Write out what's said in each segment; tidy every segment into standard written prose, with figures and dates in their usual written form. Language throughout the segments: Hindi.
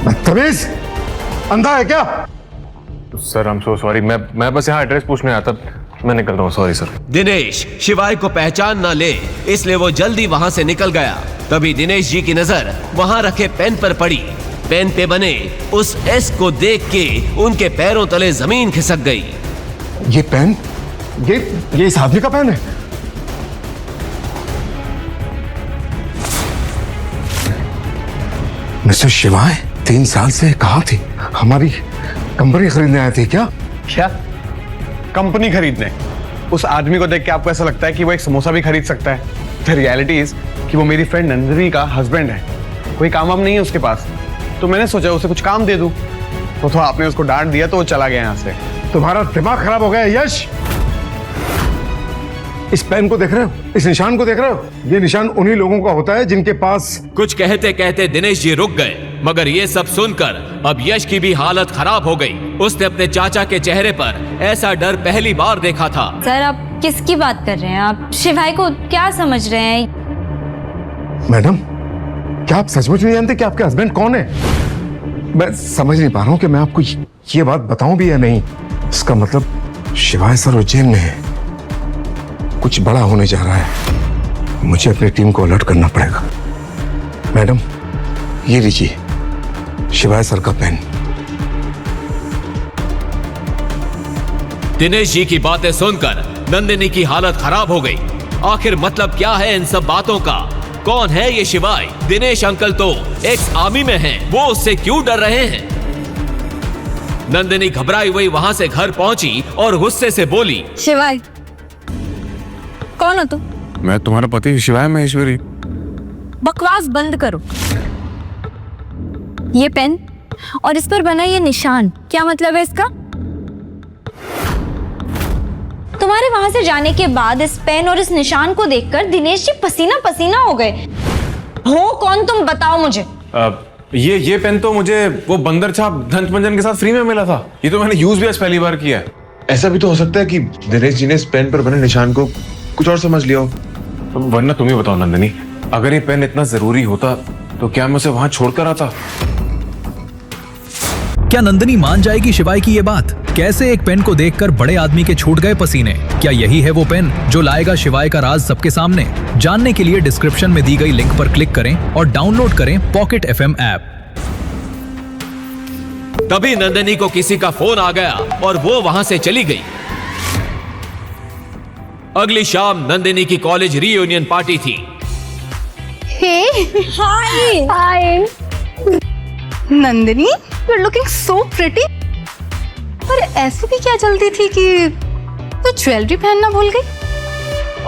बदतमीज, अंधा है क्या? Sir I am so sorry, मैं बस यहाँ एड्रेस पूछने आया था, मैं निकल रहा हूँ, सॉरी सर। दिनेश शिवाय को पहचान ना ले इसलिए वो जल्दी वहां से निकल गया। तभी दिनेश जी की नजर वहां रखे पेन पर पड़ी। पेन पे बने उस एस को देख के उनके पैरों तले जमीन खिसक गई। ये पेन, ये इस आदमी का पेन है। मिस्टर शिवाय 3 साल से कहाँ थी? हमारी कंपनी खरीदने आए थे क्या? क्या कंपनी खरीदने? उस आदमी को देख के आपको ऐसा लगता है कि वो एक समोसा भी खरीद सकता है? द रियलिटी इज कि वो मेरी फ्रेंड नंदिनी का हस्बैंड है। कोई काम वाम नहीं है उसके पास, तो मैंने सोचा उसे कुछ काम दे दूं। तो आपने उसको डांट दिया तो वो चला गया यहाँ से। तुम्हारा दिमाग खराब हो गया यश। इस पेन को देख रहे हो, इस निशान को देख रहे हो? ये निशान उन्हीं लोगों का होता है जिनके पास। कुछ कहते कहते दिनेश जी रुक गए, मगर ये सब सुनकर अब यश की भी हालत खराब हो गई। उसने अपने चाचा के चेहरे पर ऐसा डर पहली बार देखा था। सर आप किसकी बात कर रहे हैं? आप शिवाय को क्या समझ रहे हैं? मैडम, क्या आप सचमुच नहीं जानते कि आपके हस्बैंड कौन है? मैं समझ नहीं पा रहा हूँ कि मैं आपको ये बात बताऊं भी या नहीं। इसका मतलब शिवाय सर उज्जैन में है, कुछ बड़ा होने जा रहा है। मुझे अपनी टीम को अलर्ट करना पड़ेगा। मैडम, ये लीजिए शिवाय सर का पेन। दिनेश जी की बातें सुनकर नंदिनी की हालत खराब हो गई। आखिर मतलब क्या है इन सब बातों का? कौन है ये शिवाय? दिनेश अंकल तो एक्स आर्मी में हैं, वो उससे क्यों डर रहे हैं? नंदिनी घबराई हुई वहां से घर पहुंची और गुस्से से बोली, शिवाय कौन हो तुम? मैं तुम्हारा पति शिवाय महेश्वरी। बकवास बंद करो। ये पेन और इस पर बना ये निशान, क्या मतलब है इसका? तुम्हारे वहां से जाने के बाद इस पेन और इस निशान को देखकर दिनेश जी पसीना पसीना हो गए। हो कौन तुम, बताओ मुझे। ये पेन तो मुझे वो बंदर छाप धंत-मंजन के साथ फ्री में मिला था। ये तो मैंने यूज भी आज पहली बार किया है। ऐसा भी तो हो सकता है कि दिनेश जी ने इस पेन पर बने निशान को कुछ और समझ लिया हो। वरना तुम ही बताओ नंदिनी, अगर ये पेन इतना जरूरी होता तो क्या मैं उसे वहां छोड़कर आता? क्या नंदिनी मान जाएगी शिवाय की ये बात? कैसे एक पेन को देखकर बड़े आदमी के छूट गए पसीने? क्या यही है वो पेन जो लाएगा शिवाय का राज सबके सामने? जानने के लिए डिस्क्रिप्शन में दी गई लिंक पर क्लिक करें और डाउनलोड करें पॉकेट FM ऐप। तभी नंदिनी को किसी का फोन आ गया और वो वहां से चली गई। अगली शाम नंदिनी की कॉलेज रीयूनियन पार्टी थी। Hi hi Nandini, you are looking so pretty. पर ऐसी भी क्या जल्दी थी कि तू ज्वेलरी पहनना भूल गई?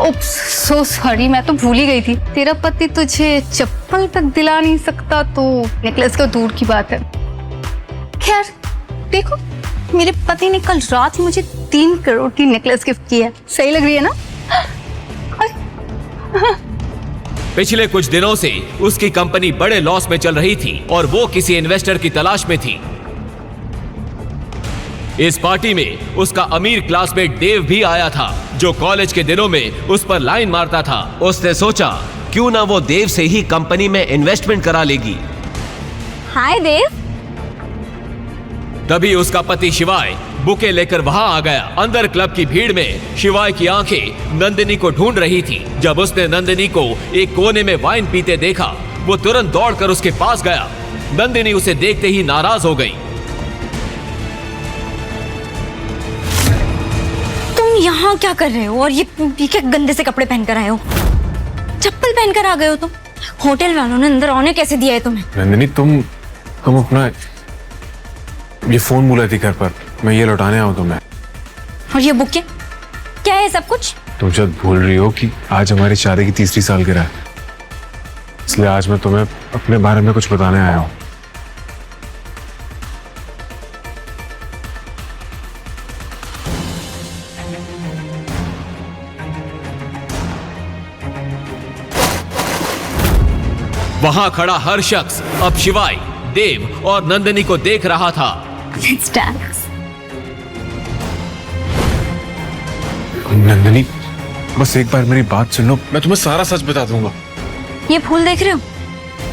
ओप्स, सो सॉरी, मैं तो भूल ही गई थी। तेरा पति तुझे चप्पल तक दिला नहीं सकता तो नेकलेस तो दूर की बात है। खैर देखो, मेरे पति ने कल रात ही मुझे 3 करोड़ की नेकलेस गिफ्ट की है। सही लग रही है ना? पिछले कुछ दिनों से उसकी कंपनी बड़े लॉस में चल रही थी और वो किसी इन्वेस्टर की तलाश में थी। इस पार्टी में उसका अमीर क्लासमेट देव भी आया था, जो कॉलेज के दिनों में उस पर लाइन मारता था। उसने सोचा क्यों ना वो देव से ही कंपनी में इन्वेस्टमेंट करा लेगी। हाय देव। तभी उसका पति शिवाय बुके लेकर वहां आ गया। अंदर क्लब की भीड़ में शिवाय की आंखें नंदिनी को ढूंढ रही थी। जब उसने नंदिनी को एक कोने में वाइन पीते देखा, वो तुरंत दौड़कर उसके पास गया। नंदिनी उसे देखते ही नाराज हो गई। तुम यहाँ क्या कर रहे हो और ये क्या गंदे से कपड़े पहनकर आए हो? चप्पल पहनकर आ गए हो तुम? होटल वालों ने अंदर आने कैसे दिया है तुम्हें? नंदिनी, तुम अपना ये फोन भूल थी घर पर, मैं ये लौटाने आऊं तुम्हें। और ये बुके क्या है सब कुछ? तुम शायद भूल रही हो कि आज हमारी शादी की 3री सालगिरह है, इसलिए आज मैं तुम्हें अपने बारे में कुछ बताने आया हूं। वहां खड़ा हर शख्स अब शिवाय, देव और नंदिनी को देख रहा था। नंदिनी, बस एक बार मेरी बात सुन लो, मैं तुम्हें सारा सच बता दूंगा। ये फूल देख रहे हो?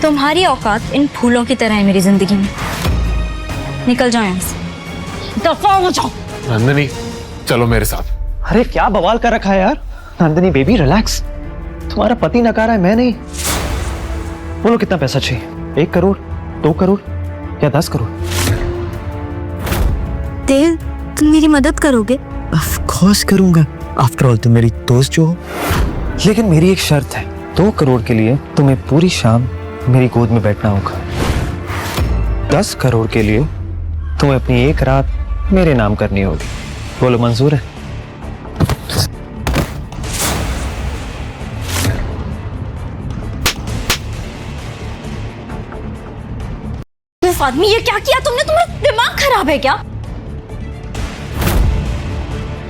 तुम्हारी औकात इन फूलों की तरह है मेरी जिंदगी में। निकल जाओ यहाँ से, दफा हो जाओ। नंदिनी चलो मेरे साथ। अरे क्या बवाल कर रखा है यार। नंदिनी बेबी रिलैक्स, तुम्हारा पति नकार है, मैं नहीं। बोलो कितना पैसा चाहिए, 1 करोड़, 2 करोड़ या 10 करोड़? देव, तुम मेरी मदद करोगे? ऑफ कोर्स करूंगा, आफ्टर ऑल तुम मेरी दोस्त जो हो। लेकिन मेरी एक शर्त है, 2 करोड़ के लिए तुम्हें पूरी शाम मेरी गोद में बैठना होगा। 10 करोड़ के लिए तुम्हें अपनी एक रात मेरे नाम करनी होगी। बोलो मंजूर है? आदमी, ये क्या किया तुमने? तुम्हारा दिमाग खराब है क्या?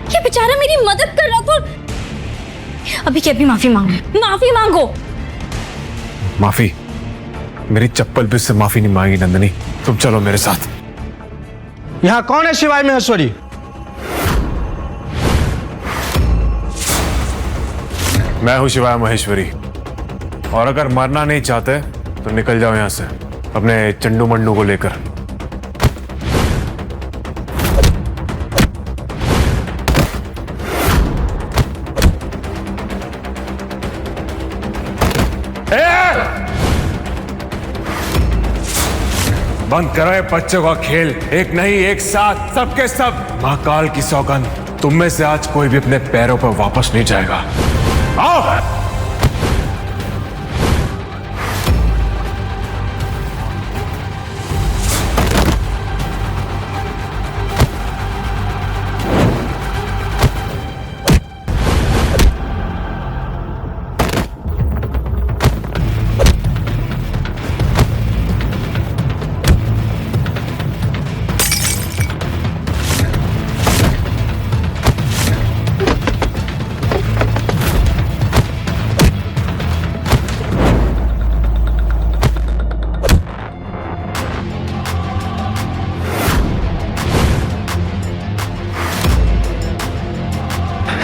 ये बेचारा मेरी मदद कर रहा था। अभी क्या, अभी माफी मांगो, माफी मांगो। माफी? मेरी चप्पल भी उससे माफी नहीं मांगी नंदिनी। तुम चलो मेरे साथ। यहाँ कौन है शिवाय महेश्वरी? मैं हूं शिवाय महेश्वरी, और अगर मरना नहीं चाहते तो निकल जाओ यहां से अपने चंडू मंडू को लेकर। बंद करो ये बच्चों का खेल, एक नहीं एक साथ सबके सब। महाकाल की सौगंध, तुम में से आज कोई भी अपने पैरों पर वापस नहीं जाएगा। आओ।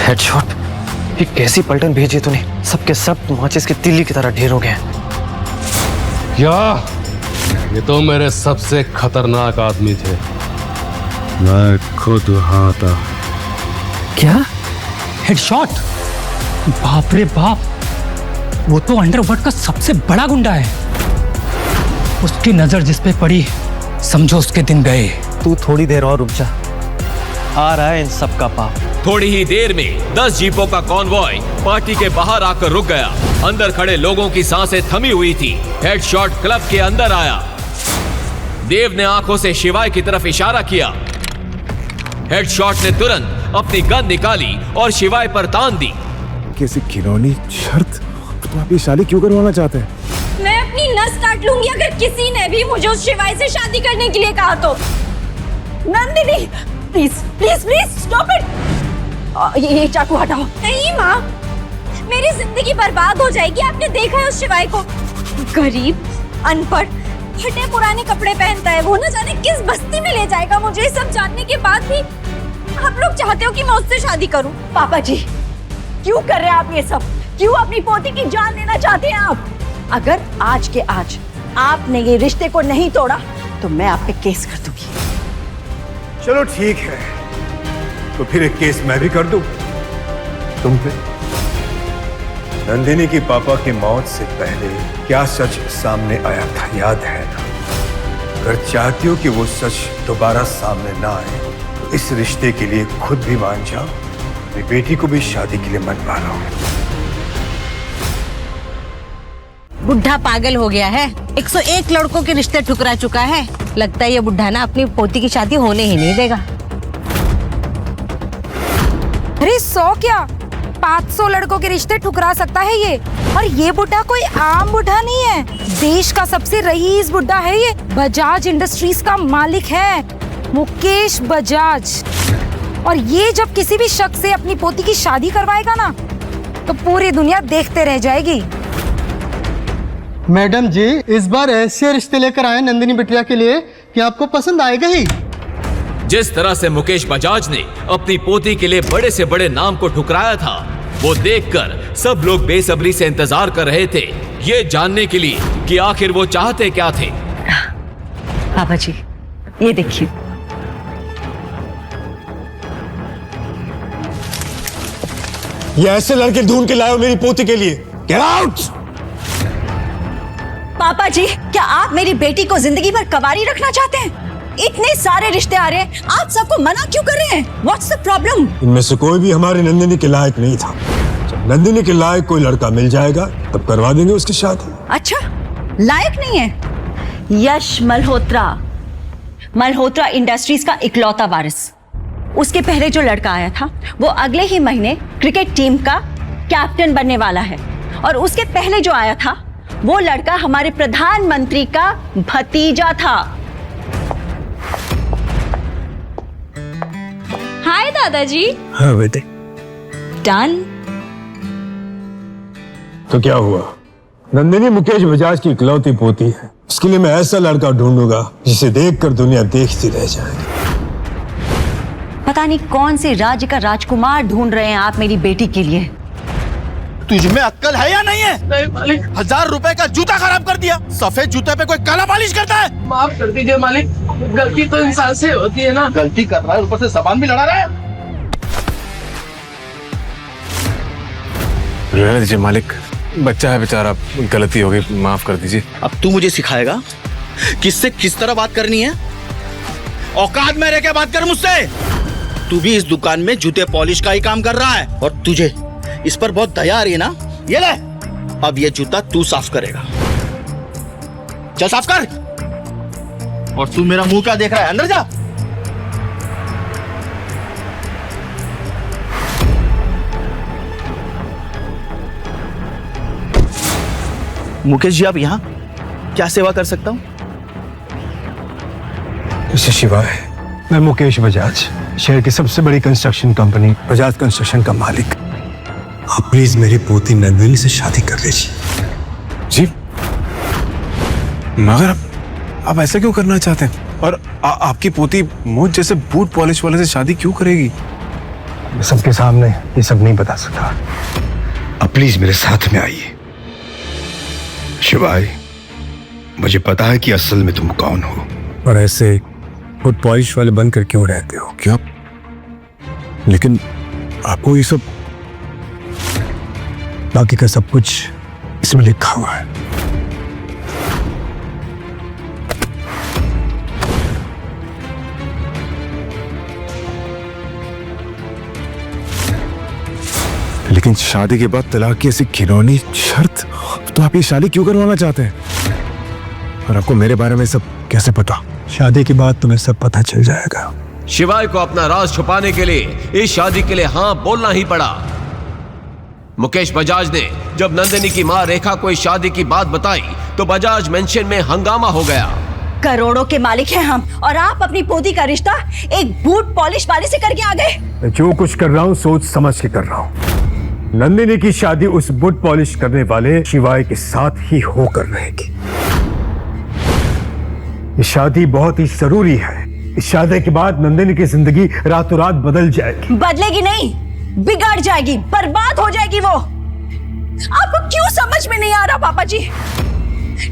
हेडशॉट, ये कैसी पलटन भेजी तूने? सबके सब माचिस के तिल्ली की तरह ढेर हो गए। ये तो मेरे सबसे खतरनाक आदमी थे, मैं खुद वहां था। क्या हेडशॉट? बाप रे बाप, वो तो अंडरवर्ल्ड का सबसे बड़ा गुंडा है। उसकी नजर जिस पे पड़ी समझो उसके दिन गए। तू थोड़ी देर और रुक जा, आ रहा है इन सब का पाप। थोड़ी ही देर में 10 जीपों का कॉन्वॉय पार्टी के बाहर आकर रुक गया। अंदर खड़े लोगों की सांसें थमी हुई थी। हेडशॉट क्लब के अंदर आया। देव ने आंखों से शिवाय की तरफ इशारा किया। हेडशॉट ने तुरंत अपनी गन निकाली और शिवाय पर तान दी। कैसी खिलौनी शर्त, तुम आप ये शादी क्यों करवाना चाहते हैं? मैं अपनी नस काट लूंगी अगर किसी ने भी मुझे उस शिवाय से शादी करने के लिए कहा तो। Nandini, please please please stop it. ये चाकू हटाओ। नहीं माँ, मेरी जिंदगी बर्बाद हो जाएगी। आपने देखा है उस शिवाय को, गरीब, अनपढ़, फटे पुराने कपड़े पहनता है। वो न जाने किस बस्ती में ले जाएगा मुझे। सब जानने के बाद भी आप लोग चाहते हो कि मैं उससे शादी करूं? पापा जी, क्यों कर रहे हैं आप ये सब? क्यों अपनी पोती की जान लेना चाहते हैं आप? अगर आज के आज आपने ये रिश्ते को नहीं तोड़ा तो मैं आप पे केस कर दूंगी। चलो ठीक है, तो फिर एक केस मैं भी कर दूं तुम पे। नंदिनी की पापा की मौत से पहले क्या सच सामने आया था याद है ना? अगर चाहती हो कि वो सच दोबारा सामने ना आए तो इस रिश्ते के लिए खुद भी मान जाओ, मेरी बेटी को भी शादी के लिए मनवा लो। बुढ़ा पागल हो गया है, 101 लड़कों के रिश्ते ठुकरा चुका है। लगता है ये बुढ़ा ना अपनी पोती की शादी होने ही नहीं देगा। अरे 100 क्या 500 लड़कों के रिश्ते ठुकरा सकता है ये। और ये बुढ़ा कोई आम बुढ़ा नहीं है, देश का सबसे रईस बुढ़ा है ये। बजाज इंडस्ट्रीज का मालिक है मुकेश बजाज। और ये जब किसी भी शख्स से अपनी पोती की शादी करवाएगा ना तो पूरी दुनिया देखते रह जाएगी। मैडम जी, इस बार ऐसे रिश्ते लेकर आए नंदिनी बिटिया के लिए कि आपको पसंद आएगा ही। जिस तरह से मुकेश बजाज ने अपनी पोती के लिए बड़े से बड़े नाम को ठुकराया था, वो देखकर सब लोग बेसब्री से इंतजार कर रहे थे, ये जानने के लिए कि आखिर वो चाहते क्या थे। पापा जी, ये देखिए, ये ऐसे लड़के ढूंढ के लाए हो मेरी पोती के लिए। Get out! पापा जी, क्या आप मेरी बेटी को जिंदगी भर कवारी रखना चाहते हैं? इतने सारे रिश्ते आ रहे हैं, आप सबको मना क्यों कर रहे हैं? What's the problem? इनमें से कोई भी हमारी नंदिनी के लायक नहीं था। जब नंदिनी के लायक कोई लड़का मिल जाएगा तब करवा देंगे उसकी शादी। अच्छा, लायक नहीं है? यश मल्होत्रा, मल्होत्रा इंडस्ट्रीज का इकलौता वारिस। उसके पहले जो लड़का आया था वो अगले ही महीने क्रिकेट टीम का कैप्टन बनने वाला है, और उसके पहले जो आया था वो लड़का हमारे प्रधानमंत्री का भतीजा था। हाय दादाजी। हाँ बेटे। डन। तो क्या हुआ? नंदिनी मुकेश बजाज की इकलौती पोती है। उसके लिए मैं ऐसा लड़का ढूंढूंगा जिसे देखकर दुनिया देखती रह जाएगी। पता नहीं कौन से राज्य का राजकुमार ढूंढ रहे हैं आप मेरी बेटी के लिए। तुझ में अक्ल है या नहीं है? नहीं मालिक। 1000 रुपए का जूता खराब कर दिया। सफेद जूते पे कोई काला पॉलिश करता है? माफ कर दीजिए मालिक, गलती तो इंसान से होती है ना। गलती कर रहा है, ऊपर से जबान भी लड़ा रहा है। रहने दीजिए मालिक, बच्चा है बेचारा, गलती हो गई, माफ कर दीजिए। अब तू मुझे सिखाएगा किससे किस तरह बात करनी है? औकात में रह के बात कर मुझसे। तू भी इस दुकान में जूते पॉलिश का ही काम कर रहा है, और तुझे इस पर बहुत दया आ रही है ना? ये ले, अब ये जूता तू साफ करेगा। चल साफ कर। और तू मेरा मुंह क्या देख रहा है? अंदर जा। मुकेश जी, आप यहाँ क्या सेवा कर सकता हूँ? मिस्टर शिवाय, मैं मुकेश बजाज, शहर की सबसे बड़ी कंस्ट्रक्शन कंपनी बजाज कंस्ट्रक्शन का मालिक। आप प्लीज मेरी पोती नंदिनी से शादी कर लीजिए। जी, मगर आप ऐसा क्यों करना चाहते हैं? और आपकी पोती मुझ जैसे बूट पॉलिश वाले से शादी क्यों करेगी? मैं सबके सामने ये सब नहीं बता सकता। अब प्लीज मेरे साथ में आइए। शिवाय, मुझे पता है कि असल में तुम कौन हो, और ऐसे फुट पॉलिश वाले बनकर क्यों रहते हो? क्या? लेकिन आपको ये सब, बाकी का सब कुछ इसमें लिखा हुआ है। लेकिन शादी के बाद तलाक की ऐसी घिनौनी शर्त, तो आप ये शादी क्यों करवाना चाहते हैं? और आपको मेरे बारे में सब कैसे पता? शादी के बाद तुम्हें सब पता चल जाएगा। शिवाय को अपना राज छुपाने के लिए इस शादी के लिए हाँ बोलना ही पड़ा। मुकेश बजाज ने जब नंदिनी की मां रेखा को इस शादी की बात बताई तो बजाज मेंशन में हंगामा हो गया। करोड़ों के मालिक हैं हम, और आप अपनी पोती का रिश्ता एक बूट पॉलिश वाले से करके आ गए। मैं जो कुछ कर रहा हूँ सोच समझ के कर रहा हूँ। नंदिनी की शादी उस बूट पॉलिश करने वाले शिवाय के साथ ही होकर रहेगी। ये शादी बहुत ही जरूरी है। इस शादी के बाद नंदिनी की जिंदगी रातों रात बदल जाएगी। बदलेगी नहीं, बिगड़ जाएगी, बर्बाद हो जाएगी वो। आपको क्यों समझ में नहीं आ रहा पापा जी?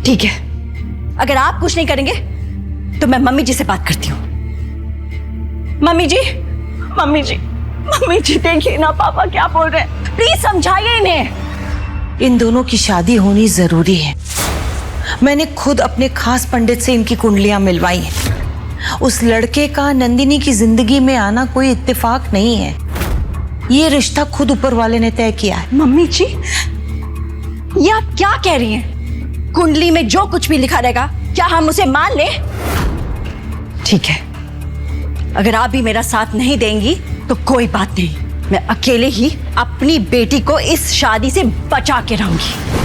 ठीक है, अगर आप कुछ नहीं करेंगे तो मैं मम्मी जी से बात करती हूँ। मम्मी जी, मम्मी जी, मम्मी जी, देखिए ना पापा क्या बोल रहे हैं, प्लीज समझाइए इन्हें। इन दोनों की शादी होनी जरूरी है। मैंने खुद अपने खास पंडित से इनकी कुंडलियां मिलवाई हैं। उस लड़के का नंदिनी की जिंदगी में आना कोई इत्तेफाक नहीं है। ये रिश्ता खुद ऊपर वाले ने तय किया है। मम्मी जी, ये आप क्या कह रही हैं? कुंडली में जो कुछ भी लिखा रहेगा क्या हम उसे मान लें? ठीक है, अगर आप भी मेरा साथ नहीं देंगी तो कोई बात नहीं, मैं अकेले ही अपनी बेटी को इस शादी से बचा के रहूंगी।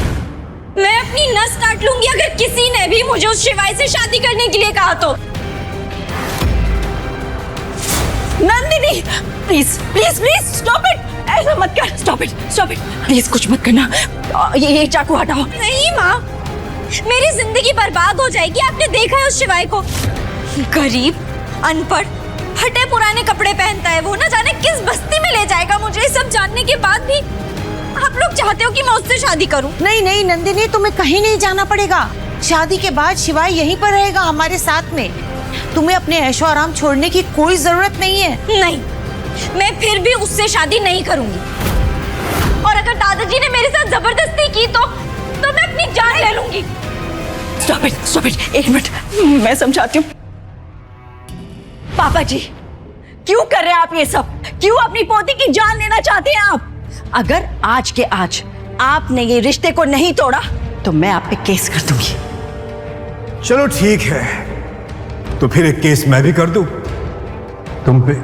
मैं अपनी नस काट लूंगी अगर किसी ने भी मुझे उस शिवाय से शादी करने के लिए कहा तो। Nandini, please please please stop it. ऐसा मत कर। Stop it, stop it, please कुछ मत करना। ये चाकू हटाओ। नहीं माँ, मेरी जिंदगी बर्बाद हो जाएगी। आपने देखा है उस शिवाय को, गरीब, अनपढ़, फटे पुराने कपड़े पहनता है वो, ना जाने किस बस्ती में ले जाएगा मुझे। सब जानने के बाद भी आप लोग चाहते हो कि मैं उससे शादी करूं? नहीं नहीं नंदिनी, तुम्हें कहीं नहीं जाना पड़ेगा। शादी के बाद शिवाय यहीं पर रहेगा हमारे साथ में। तुम्हें अपने ऐशो आराम छोड़ने की कोई जरूरत नहीं है। नहीं, मैं फिर भी उससे शादी नहीं करूंगी। और अगर दादाजी ने मेरे साथ जबरदस्ती की तो मैं अपनी जान ले लूंगी। स्टॉप इट, एक मिनट, मैं समझाती हूँ। पापा जी, क्यों कर रहे हैं आप ये सब? क्यों अपनी पोती की जान लेना चाहते हैं आप? अगर आज के आज आपने ये रिश्ते को नहीं तोड़ा तो मैं आप पे केस कर दूंगी। चलो ठीक है, तो फिर एक केस मैं भी कर दूं तुम पे।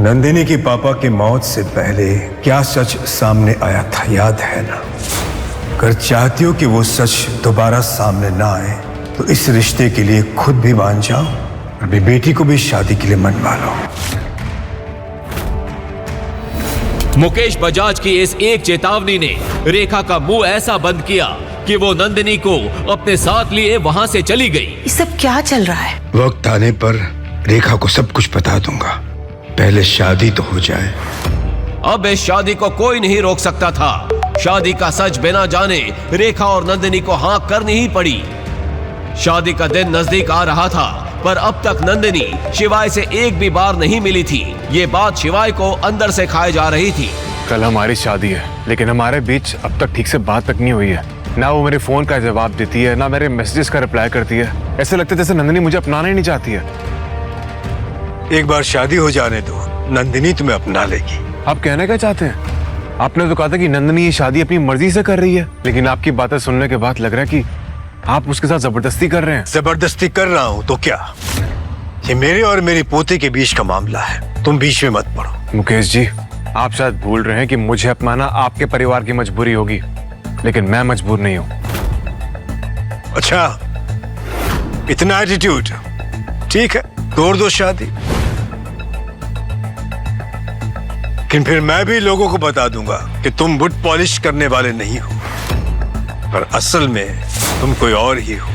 नंदिनी की पापा की मौत से पहले क्या सच सामने आया था याद है ना? अगर चाहती हो कि वो सच दोबारा सामने ना आए तो इस रिश्ते के लिए खुद भी मान जाओ, अभी बेटी को भी शादी के लिए मनवा लो। मुकेश बजाज की इस एक चेतावनी ने रेखा का मुंह ऐसा बंद किया कि वो नंदिनी को अपने साथ लिए वहां से चली गई। ये सब क्या चल रहा है? वक्त आने पर रेखा को सब कुछ बता दूंगा, पहले शादी तो हो जाए। अब इस शादी को कोई नहीं रोक सकता था। शादी का सच बिना जाने रेखा और नंदिनी को हाँ करनी ही पड़ी। शादी का दिन नजदीक आ रहा था, पर अब तक नंदिनी शिवाय से एक भी बार नहीं मिली थी। ये बात शिवाय को अंदर से खाए जा रही थी। कल हमारी शादी है, लेकिन हमारे बीच अब तक ठीक से बात तक नहीं हुई है। ना वो मेरे फोन का जवाब देती है, ना मेरे मैसेजेस का रिप्लाई करती है। ऐसे लगता है जैसे नंदिनी मुझे अपनाना ही नहीं चाहती है। एक बार शादी हो जाने दो, नंदिनी तुम्हें अपना लेगी। आप कहना क्या चाहते हैं? आपने तो कहा था कि नंदिनी ये शादी अपनी मर्जी से कर रही है, लेकिन आपकी बातें सुनने के बाद लग रहा है कि आप उसके साथ जबरदस्ती कर रहे हैं। जबरदस्ती कर रहा हूं तो क्या? ये मेरे और मेरी पोते के बीच का मामला है, तुम बीच में मत पड़ो। मुकेश जी, आप शायद भूल रहे हैं कि मुझे अपनाना आपके परिवार की मजबूरी होगी, लेकिन मैं मजबूर नहीं हूं। अच्छा, इतना एटीट्यूड? ठीक है, तोड़ दो शादी, लेकिन फिर मैं भी लोगों को बता दूंगा कि तुम बुट पॉलिश करने वाले नहीं हो, पर असल में तुम कोई और ही हो।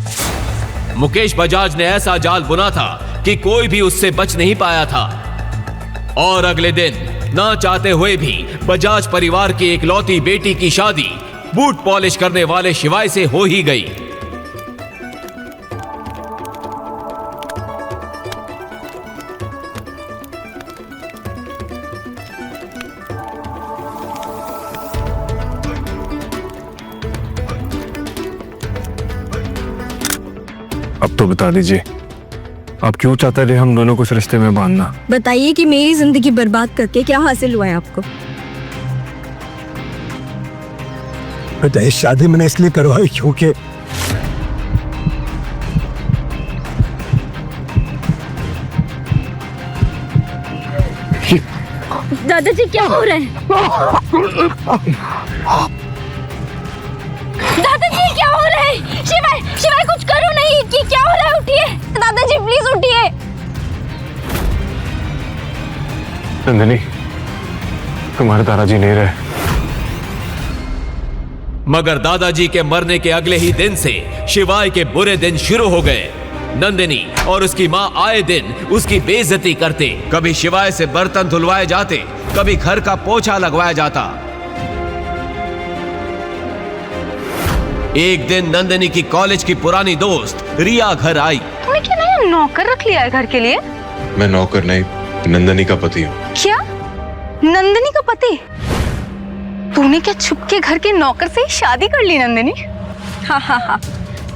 मुकेश बजाज ने ऐसा जाल बुना था कि कोई भी उससे बच नहीं पाया था। और अगले दिन ना चाहते हुए भी बजाज परिवार की इकलौती बेटी की शादी बूट पॉलिश करने वाले शिवाय से हो ही गई। अब तो बता दीजिए, आप क्यों चाहते रहे हम दोनों को इस रिश्ते में बांधना? बताइए कि मेरी जिंदगी बर्बाद करके क्या हासिल हुआ है आपको? बेटा, इस शादी मैंने इसलिए करवाई क्योंकि दादाजी क्या हो रहा है? दादाजी क्या हो रहा है? शिवाय, शिवाय कुछ करो नहीं, कि क्या हो रहा है? उठिए दादाजी, प्लीज उठिए। नंदिनी, तुम्हारे दादाजी नहीं रहे। मगर दादाजी के मरने के अगले ही दिन से शिवाय के बुरे दिन शुरू हो गए। नंदिनी और उसकी माँ आए दिन उसकी बेइज्जती करते। कभी शिवाय से बर्तन धुलवाए जाते, कभी घर का पोछा लगवाया जाता। एक दिन नंदिनी की कॉलेज की पुरानी दोस्त रिया घर आई। तुमने क्या नया नौकर रख लिया है घर के लिए? मैं नौकर नहीं, नंदिनी का पति हूँ। क्या? नंदिनी का पति? तूने क्या छुप के घर के नौकर से ही शादी कर ली नंदिनी? हाँ हाँ हाँ,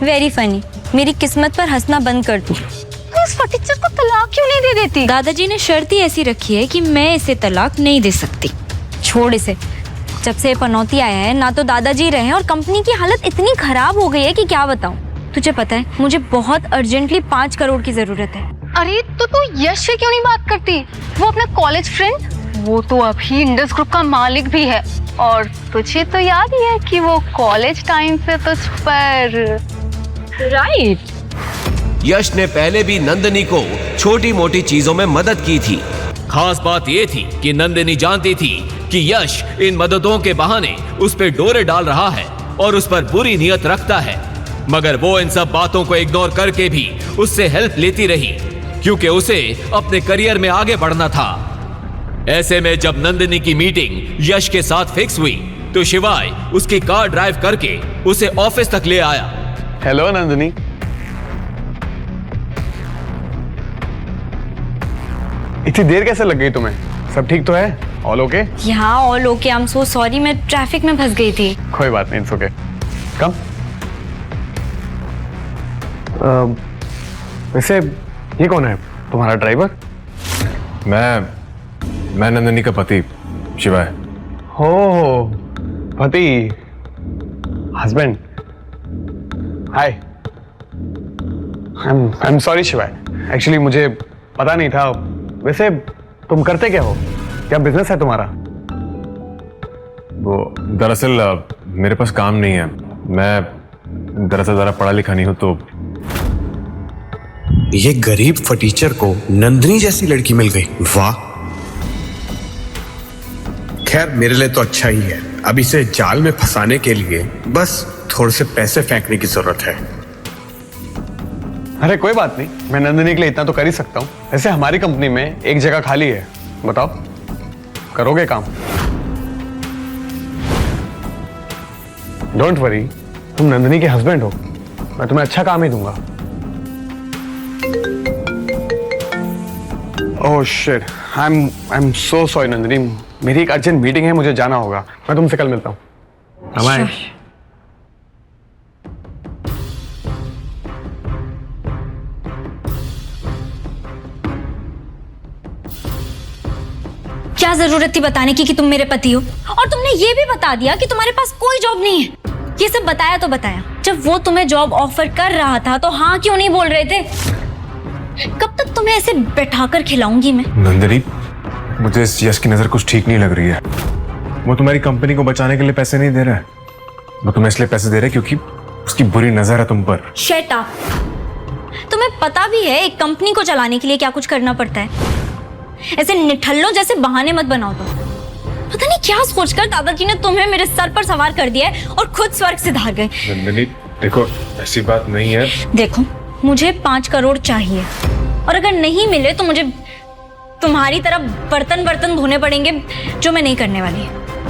वेरी फनी। मेरी किस्मत पर हंसना बंद कर दो। तो इस फटीचर को तलाक क्यों नहीं दे देती? दादाजी ने शर्त ही ऐसी रखी है कि मैं इसे तलाक नहीं दे सकती। छोड़ इसे। जब से पनौती आया है, ना तो दादाजी रहे और कंपनी की हालत इतनी खराब हो गई है कि क्या बताऊं। तुझे पता है, मुझे बहुत अर्जेंटली 5 करोड़ की जरूरत है। अरे तो तू यश से क्यों नहीं बात करती? वो अपना कॉलेज फ्रेंड, वो तो अभी इंडस ग्रुप का मालिक भी है। और तुझे तो याद ही है कि वो कॉलेज टाइम पे तुझ पर राइट। यश ने पहले भी नंदिनी को छोटी मोटी चीजों में मदद की थी। खास बात यह थी कि नंदिनी जानती थी कि यश इन मददों के बहाने उस पर डोरे डाल रहा है और उस पर बुरी नियत रखता है। मगर वो इन सब बातों को इग्नोर करके भी उससे हेल्प लेती रही, क्योंकि उसे अपने करियर में आगे बढ़ना था। ऐसे में जब नंदिनी की मीटिंग यश के साथ फिक्स हुई तो शिवाय उसकी कार ड्राइव करके उसे ऑफिस तक ले आया। हेलो नंदिनी, इतनी देर कैसे लग गई तुम्हें? सब ठीक तो है? All okay? यहाँ all okay. I am so sorry, मैं ट्रैफिक में फंस गई थी। कोई बात नहीं, इट्स ओके। कम। वैसे ये कौन है तुम्हारा ड्राइवर? मैं नंदिनी का पति शिवाय। हो पति, husband. Hi, I am sorry शिवाय, एक्चुअली मुझे पता नहीं था। वैसे तुम करते क्या हो? क्या बिजनेस है तुम्हारा? वो दरअसल मेरे पास काम नहीं है। मैं दरअसल ज़रा पढ़ा लिखा नहीं हूँ तो। ये गरीब फटीचर को नंदिनी जैसी लड़की मिल गई, वाह। खैर मेरे लिए तो अच्छा ही है। अब इसे जाल में फंसाने के लिए बस थोड़े से पैसे फेंकने की जरूरत है। अरे कोई बात नहीं, मैं नंदिनी के लिए इतना तो कर ही सकता हूँ। वैसे हमारी कंपनी में एक जगह खाली है, बताओ करोगे काम? डोंट वरी, तुम नंदिनी के हस्बैंड हो, मैं तुम्हें अच्छा काम ही दूंगा। Oh shit, I am so sorry Nandini, मेरी एक अर्जेंट मीटिंग है, मुझे जाना होगा। मैं तुमसे कल मिलता हूँ। बाय। क्या जरूरत थी बताने की कि तुम मेरे पति हो? और तुमने ये भी बता दिया कि तुम्हारे पास कोई जॉब नहीं है। ये सब बताया तो बताया, जब वो तुम्हें जॉब ऑफर कर रहा था तो हाँ क्यों नहीं बोल रहे थे? कब तक तुम्हें ऐसे बैठाकर खिलाऊंगी मैं? नंदिनी, मुझे इस यश की नजर कुछ ठीक नहीं लग रही है। वो तुम्हारी कंपनी को बचाने के लिए पैसे नहीं दे रहा है, वो तुम्हें इसलिए पैसे दे रहा है क्योंकि उसकी बुरी नजर है तुम पर। Shut up. तुम्हें पता भी है एक कंपनी को चलाने के लिए क्या कुछ करना पड़ता है। ऐसे निठल्लों जैसे बहाने मत बनाओ तुम। पता नहीं क्या सोचकर दादाजी ने तुम्हें मेरे सर पर सवार कर दिया है और खुद स्वर्ग से धार गए। नंदिनी देखो, ऐसी बात नहीं है। देखो, मुझे 5 करोड़ चाहिए और अगर नहीं मिले तो मुझे तुम्हारी तरह बर्तन धोने पड़ेंगे, जो मैं नहीं करने वाली।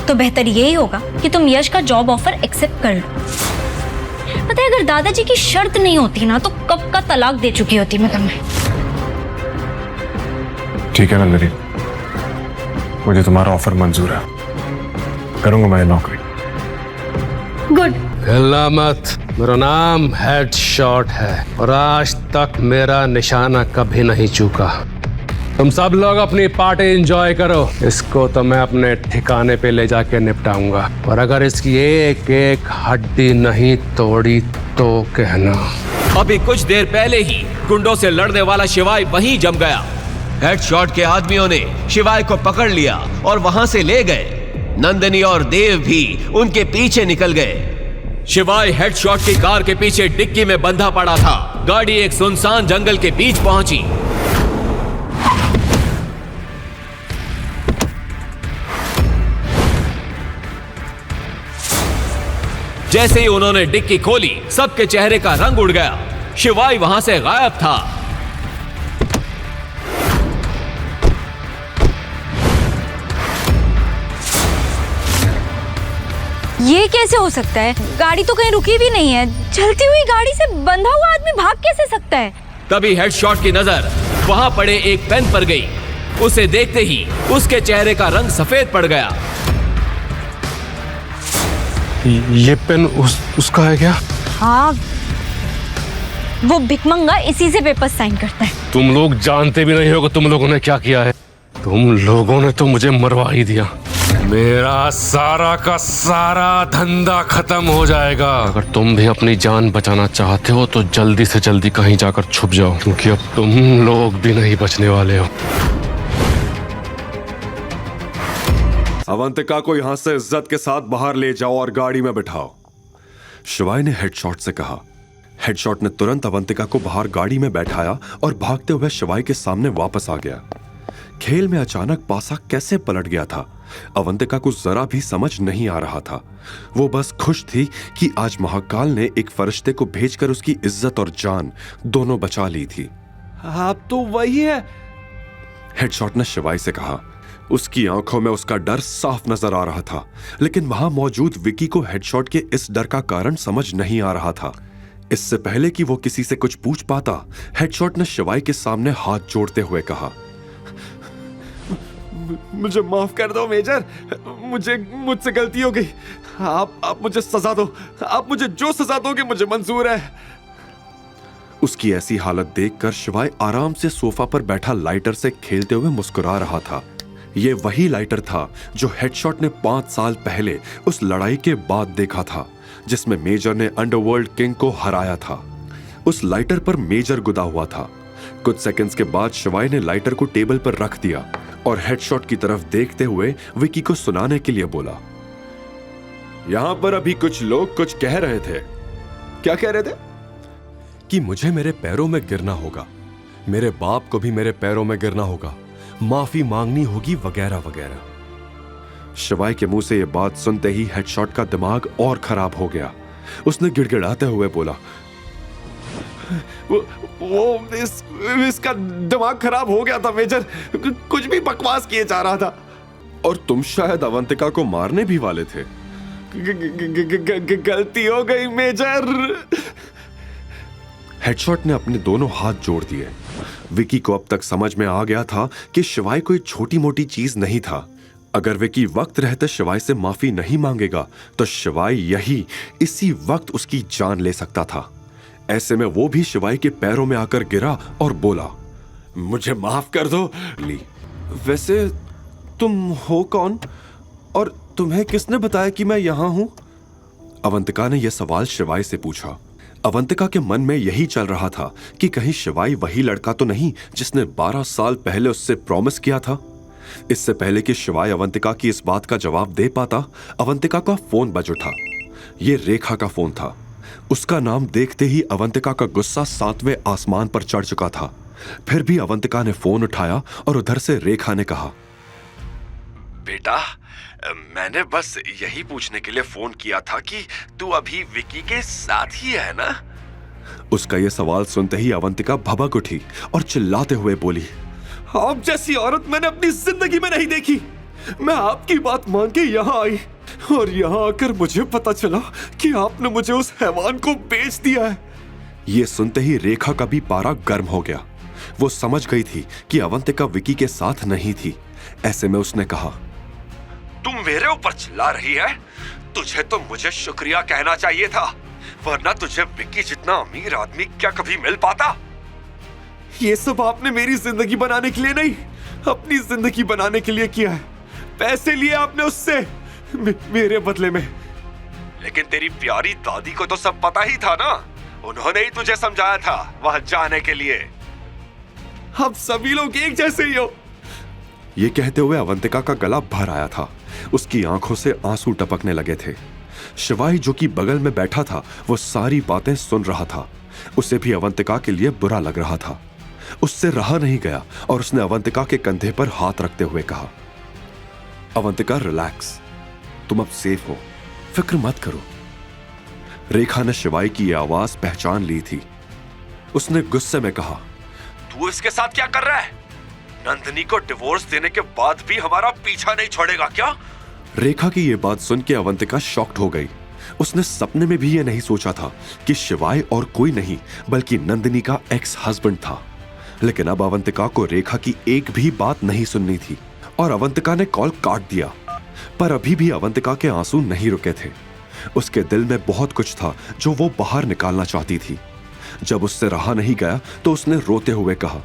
तो बेहतर यही होगा कि तुम यश का जॉब ऑफर एक्सेप्ट कर लो। पता है, अगर दादाजी की शर्त नहीं होती ना तो कब का तलाक दे चुकी होती मैं तुम्हें। ठीक है नंदिनी, मुझे तुम्हारा ऑफर मंजूर है, करूंगा मैं नौकरी। गुड। हिलना मत, मेरा नाम हेडशॉट है और आज तक मेरा निशाना कभी नहीं चूका। तुम सब लोग अपनी पार्टी एंजॉय करो, इसको तो मैं अपने ठिकाने पे ले जाके निपटाऊंगा। और अगर इसकी एक एक हड्डी नहीं तोड़ी तो कहना। अभी कुछ देर पहले ही गुंडों से लड़ने वाला शिवाय वहीं जम गया। हेडशॉट के आदमियों ने शिवाय को पकड़ लिया और वहां से ले गए। नंदिनी और देव भी उनके पीछे निकल गए। शिवाय हेडशॉट की कार के पीछे डिक्की में बंधा पड़ा था। गाड़ी एक सुनसान जंगल के बीच पहुंची। जैसे ही उन्होंने डिक्की खोली, सबके चेहरे का रंग उड़ गया। शिवाय वहां से गायब था। ये कैसे हो सकता है? गाड़ी तो कहीं रुकी भी नहीं है। चलती हुई गाड़ी से बंधा हुआ आदमी भाग कैसे सकता है? तभी हेडशॉट की नजर वहां पड़े एक पेन पर गई। उसे देखते ही उसके चेहरे का रंग सफेद पड़ गया। ये पेन उसका है क्या? हाँ, वो भिकमंगा इसी से पेपर साइन करता है। तुम लोग जानते भी नहीं हो कि तुम लोगों ने क्या किया है। तुम लोगों ने तो मुझे मरवा ही दिया। मेरा सारा का सारा धंधा खत्म हो जाएगा। अगर तुम भी अपनी जान बचाना चाहते हो तो जल्दी से जल्दी कहीं जाकर छुप जाओ, क्योंकि अब तुम लोग भी नहीं बचने वाले हो। अवंतिका को यहां से इज्जत के साथ बाहर ले जाओ और गाड़ी में बिठाओ, शिवाय ने हेडशॉट से कहा। हेडशॉट ने तुरंत अवंतिका को बाहर गाड़ी में बैठाया और भागते हुए शिवाय के सामने वापस आ गया। खेल में अचानक पासा कैसे पलट गया था, अवंतिका को जरा भी समझ नहीं आ रहा था। वो बस खुश थी कि आज महाकाल ने एक फरिश्ते को भेजकर उसकी इज्जत और जान दोनों बचा ली थी। आप तो वही है, हेडशॉट ने शिवाय से कहा। उसकी आंखों में उसका डर साफ नजर आ रहा था, लेकिन वहां मौजूद विकी को हेडशॉट के इस डर का कारण समझ नहीं आ रहा था। इससे पहले कि वो किसी से कुछ पूछ पाता, हेडशॉट ने शिवाय के सामने हाथ जोड़ते हुए कहा, मुझे माफ कर दो मेजर, मुझसे गलती हो गई। आप मुझे सजा दो, आप मुझे जो सजा दोगे मुझे मंजूर है। उसकी ऐसी हालत देखकर शिवाय आराम से सोफा पर बैठा लाइटर से खेलते हुए मुस्कुरा रहा था। ये वही लाइटर था जो हेडशॉट ने 5 साल पहले उस लड़ाई के बाद देखा था, जिसमें मेजर ने अंडरवर्ल्ड किंग को हराया था। उस लाइटर पर मेजर गुदा हुआ था। कुछ सेकंड्स के बाद शिवाय ने लाइटर को टेबल पर रख दिया और हेडशॉट की तरफ देखते हुए विकी को सुनाने के लिए बोला, यहां पर अभी कुछ लोग कुछ कह रहे थे। क्या कह रहे थे? कि मुझे मेरे पैरों में गिरना होगा, मेरे बाप को भी मेरे पैरों में गिरना होगा, माफी मांगनी होगी, वगैरह वगैरह। शिवाय के मुंह से यह बात सुनते ही हेडशॉट का दिमाग और खराब हो गया। उसने गिड़गिड़ाते हुए बोला, इसका दिमाग खराब हो गया था मेजर, कुछ भी बकवास किए जा रहा था। और तुम शायद अवंतिका को मारने भी वाले थे। गलती हो गई मेजर। हेडशॉट ने अपने दोनों हाथ जोड़ दिए। विकी को अब तक समझ में आ गया था कि शिवाय कोई छोटी मोटी चीज नहीं था। अगर विकी वक्त रहते शिवाय से माफी नहीं मांगेगा तो शिवाय इसी वक्त उसकी जान ले सकता था। ऐसे में वो भी शिवाय के पैरों में आकर गिरा और बोला, मुझे माफ कर दो। वैसे तुम हो कौन और तुम्हें किसने बताया कि मैं यहां हूं? अवंतिका ने यह सवाल शिवाय से पूछा। अवंतिका के मन में यही चल रहा था कि कहीं शिवाय वही लड़का तो नहीं जिसने 12 साल पहले उससे प्रॉमिस किया था। इससे पहले कि शिवाय अवंतिका की इस बात का जवाब दे पाता, अवंतिका का फोन बज उठा। यह रेखा का फोन था। उसका नाम देखते ही अवंतिका का गुस्सा 7वें आसमान पर चढ़ चुका था। फिर भी अवंतिका ने फोन उठाया और उधर से रेखा ने कहा, बेटा, मैंने बस यही पूछने के लिए फोन किया था कि तू अभी विकी के साथ ही है ना? उसका यह सवाल सुनते ही अवंतिका भभक उठी और चिल्लाते हुए बोली, आप जैसी औरत मैंने अपनी जिंदगी में नहीं देखी। मैं आपकी बात मान के यहाँ आई और यहाँ आकर मुझे पता चला कि आपने मुझे उस हैवान को बेच दिया है। ये सुनते ही रेखा का भी पारा गर्म हो गया। वो समझ गई थी कि अवंतिका विकी के साथ नहीं थी। ऐसे में उसने कहा, तुम मेरे ऊपर चिल्ला रही है? तुझे तो मुझे शुक्रिया कहना चाहिए था, वरना तुझे विकी जितना अमीर आदमी क्या कभी मिल पाता? ये सब आपने मेरी जिंदगी बनाने के लिए नहीं, अपनी जिंदगी बनाने के लिए किया है। पैसे लिए आपने उससे मेरे बदले में। लेकिन तेरी प्यारी दादी को तो सब पता ही था ना, उन्होंने ही तुझे समझाया था वहां जाने के लिए। अब सभी लोग एक जैसे ही हो। ये कहते हुए अवंतिका का गला भर आया था। उसकी आंखों से आंसू टपकने लगे थे। शिवाय जो कि बगल में बैठा था वो सारी बातें सुन रहा था। उसे भी अवंतिका के लिए बुरा लग रहा था। उससे रहा नहीं गया और उसने अवंतिका के कंधे पर हाथ रखते हुए कहा, अवंतिका रिलैक्स, तुम अब सेफ हो, फिक्र मत करो। रेखा ने शिवाय की यह आवाज पहचान ली थी। उसने गुस्से में कहा, तू इसके साथ क्या कर रहा है? नंदिनी को डिवोर्स देने के बाद भी हमारा पीछा नहीं छोड़ेगा क्या? रेखा की यह बात सुन के अवंतिका शॉक्ड हो गई। उसने सपने में भी यह नहीं सोचा था कि शिवाय और कोई नहीं बल्कि नंदिनी का एक्स हस्बैंड था। लेकिन अब अवंतिका को रेखा की एक भी बात नहीं सुननी थी और अवंतिका ने कॉल काट दिया। पर अभी भी अवंतिका के आंसू नहीं रुके थे। उसके दिल में बहुत कुछ था जो वो बाहर निकालना चाहती थी। जब उससे रहा नहीं गया तो उसने रोते हुए कहा,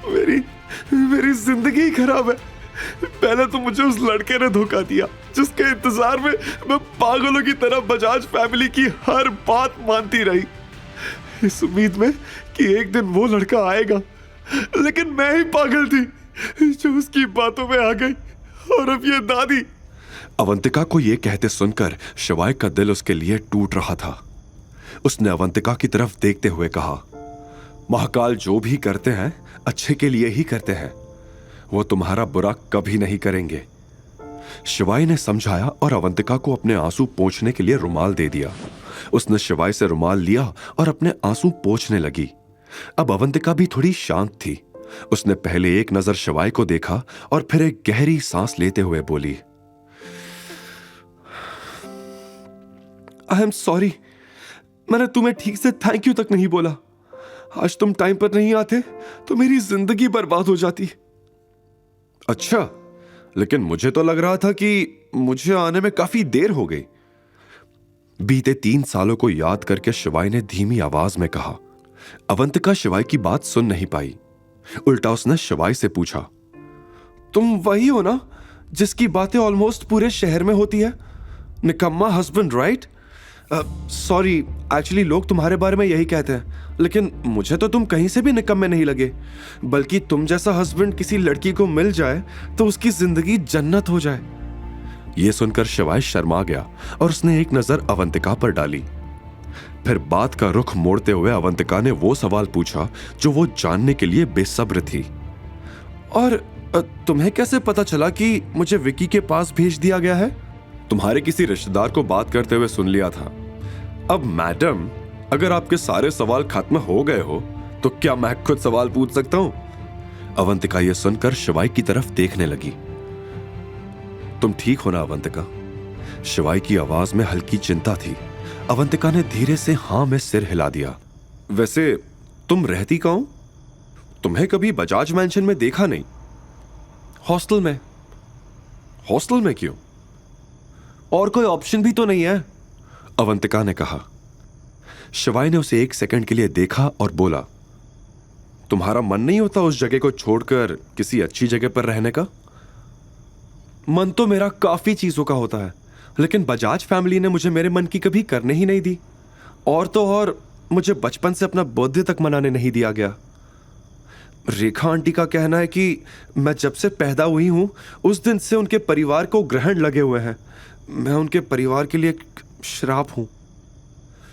मेरी जिंदगी खराब है। पहले तो मुझे उस लड़के ने धोखा दिया जिसके इंतजार में मैं पागलों की तरह बजाज फैमिली की हर बात मानती रही, इस उम्मीद में कि एक दिन वो लड़का आएगा। लेकिन मैं ही पागल थी जो उसकी बातों में आ गई। और अब ये दादी। अवंतिका को ये कहते सुनकर शिवाय का दिल उसके लिए टूट रहा था। उसने अवंतिका की तरफ देखते हुए कहा, महाकाल जो भी करते हैं अच्छे के लिए ही करते हैं, वो तुम्हारा बुरा कभी नहीं करेंगे। शिवाय ने समझाया और अवंतिका को अपने आंसू पोंछने के लिए रुमाल दे दिया। उसने शिवाय से रुमाल लिया और अपने आंसू पोंछने लगी। अब अवंतिका भी थोड़ी शांत थी। उसने पहले एक नजर शिवाय को देखा और फिर एक गहरी सांस लेते हुए बोली, आई एम सॉरी, मैंने तुम्हें ठीक से थैंक यू तक नहीं बोला। आज तुम टाइम पर नहीं आते तो मेरी जिंदगी बर्बाद हो जाती। अच्छा, लेकिन मुझे तो लग रहा था कि मुझे आने में काफी देर हो गई। बीते 3 सालों को याद करके शिवाय ने धीमी आवाज में कहा। अवंतिका शिवाय की बात सुन नहीं पाई। उल्टा उसने शिवाय से पूछा, तुम वही हो ना जिसकी बातें ऑलमोस्ट पूरे शहर में होती है? निकम्मा हस्बैंड, राइट? सॉरी, एक्चुअली लोग तुम्हारे बारे में यही कहते हैं, लेकिन मुझे तो तुम कहीं से भी निकम्मे नहीं लगे। बल्कि तुम जैसा हस्बैंड किसी लड़की को मिल जाए तो उसकी जिंदगी जन्नत हो जाए। यह सुनकर शिवाय शर्मा गया और उसने एक नजर अवंतिका पर डाली। फिर बात का रुख मोड़ते हुए अवंतिका ने वो सवाल पूछा जो वो जानने के लिए बेसब्र थी। और तुम्हें कैसे पता चला कि मुझे विकी के पास भेज दिया गया है? तुम्हारे किसी रिश्तेदार को बात करते हुए सुन लिया था। अब मैडम, अगर आपके सारे सवाल खत्म हो गए हो तो क्या मैं खुद सवाल पूछ सकता हूं? अवंतिका यह सुनकर शिवाय की तरफ देखने लगी। तुम ठीक हो ना अवंतिका? शिवाय की आवाज में हल्की चिंता थी। अवंतिका ने धीरे से हां में सिर हिला दिया। वैसे तुम रहती कहां? तुम्हें कभी बजाज मैंशन में देखा नहीं। हॉस्टल में? हॉस्टल में क्यों? और कोई ऑप्शन भी तो नहीं है, अवंतिका ने कहा। शिवाय ने उसे 1 सेकंड के लिए देखा और बोला, तुम्हारा मन नहीं होता उस जगह को छोड़कर किसी अच्छी जगह पर रहने का? मन तो मेरा काफी चीजों का होता है, लेकिन बजाज फैमिली ने मुझे मेरे मन की कभी करने ही नहीं दी। और तो और मुझे बचपन से अपना बर्थडे तक मनाने नहीं दिया गया। रेखा आंटी का कहना है कि मैं जब से पैदा हुई हूं उस दिन से उनके परिवार को ग्रहण लगे हुए हैं। मैं उनके परिवार के लिए श्राप हूं।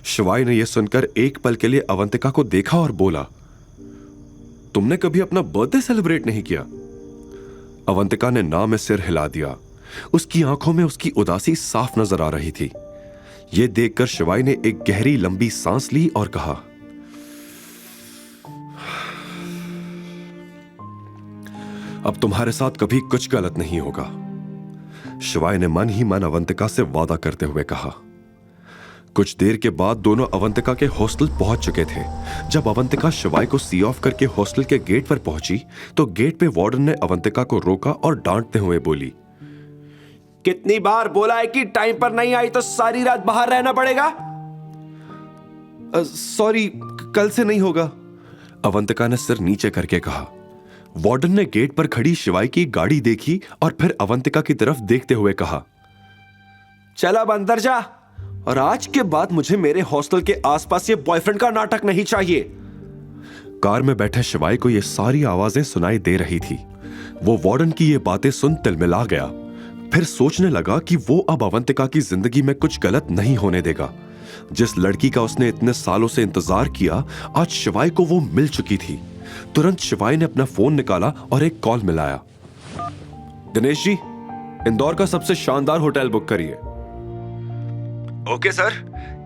शिवाय ने यह सुनकर एक पल के लिए अवंतिका को देखा और बोला, तुमने कभी अपना बर्थडे सेलिब्रेट नहीं किया? अवंतिका ने ना में सिर हिला दिया। उसकी आंखों में उसकी उदासी साफ नजर आ रही थी। यह देखकर शिवाय ने एक गहरी लंबी सांस ली और कहा, अब तुम्हारे साथ कभी कुछ गलत नहीं होगा। शिवाय ने मन ही मन अवंतिका से वादा करते हुए कहा। कुछ देर के बाद दोनों अवंतिका के हॉस्टल पहुंच चुके थे। जब अवंतिका शिवाय को सी ऑफ करके हॉस्टल के गेट पर पहुंची तो गेट पे वार्डन ने अवंतिका को रोका और डांटते हुए बोली, कितनी बार बोला है कि टाइम पर नहीं आई तो सारी रात बाहर रहना पड़ेगा? सॉरी, कल से नहीं होगा, अवंतिका ने सिर नीचे करके कहा। वार्डन ने गेट पर खड़ी शिवाय की गाड़ी देखी और फिर अवंतिका की तरफ देखते हुए कहा, चल अब अंदर जा, और आज के बाद मुझे मेरे हॉस्टल के आसपास ये बॉयफ्रेंड का नाटक नहीं चाहिए। कार में बैठे शिवाय को ये सारी आवाजें सुनाई दे रही थी। वो वार्डन की ये बातें सुन तिलमिला गया। फिर सोचने लगा कि वो अब अवंतिका की जिंदगी में कुछ गलत नहीं होने देगा। जिस लड़की का उसने इतने सालों से इंतजार किया, आज शिवाय को वो मिल चुकी थी। तुरंत शिवाय ने अपना फोन निकाला और एक कॉल मिलाया। दिनेश जी, इंदौर का सबसे शानदार होटल बुक करिए। ओके सर,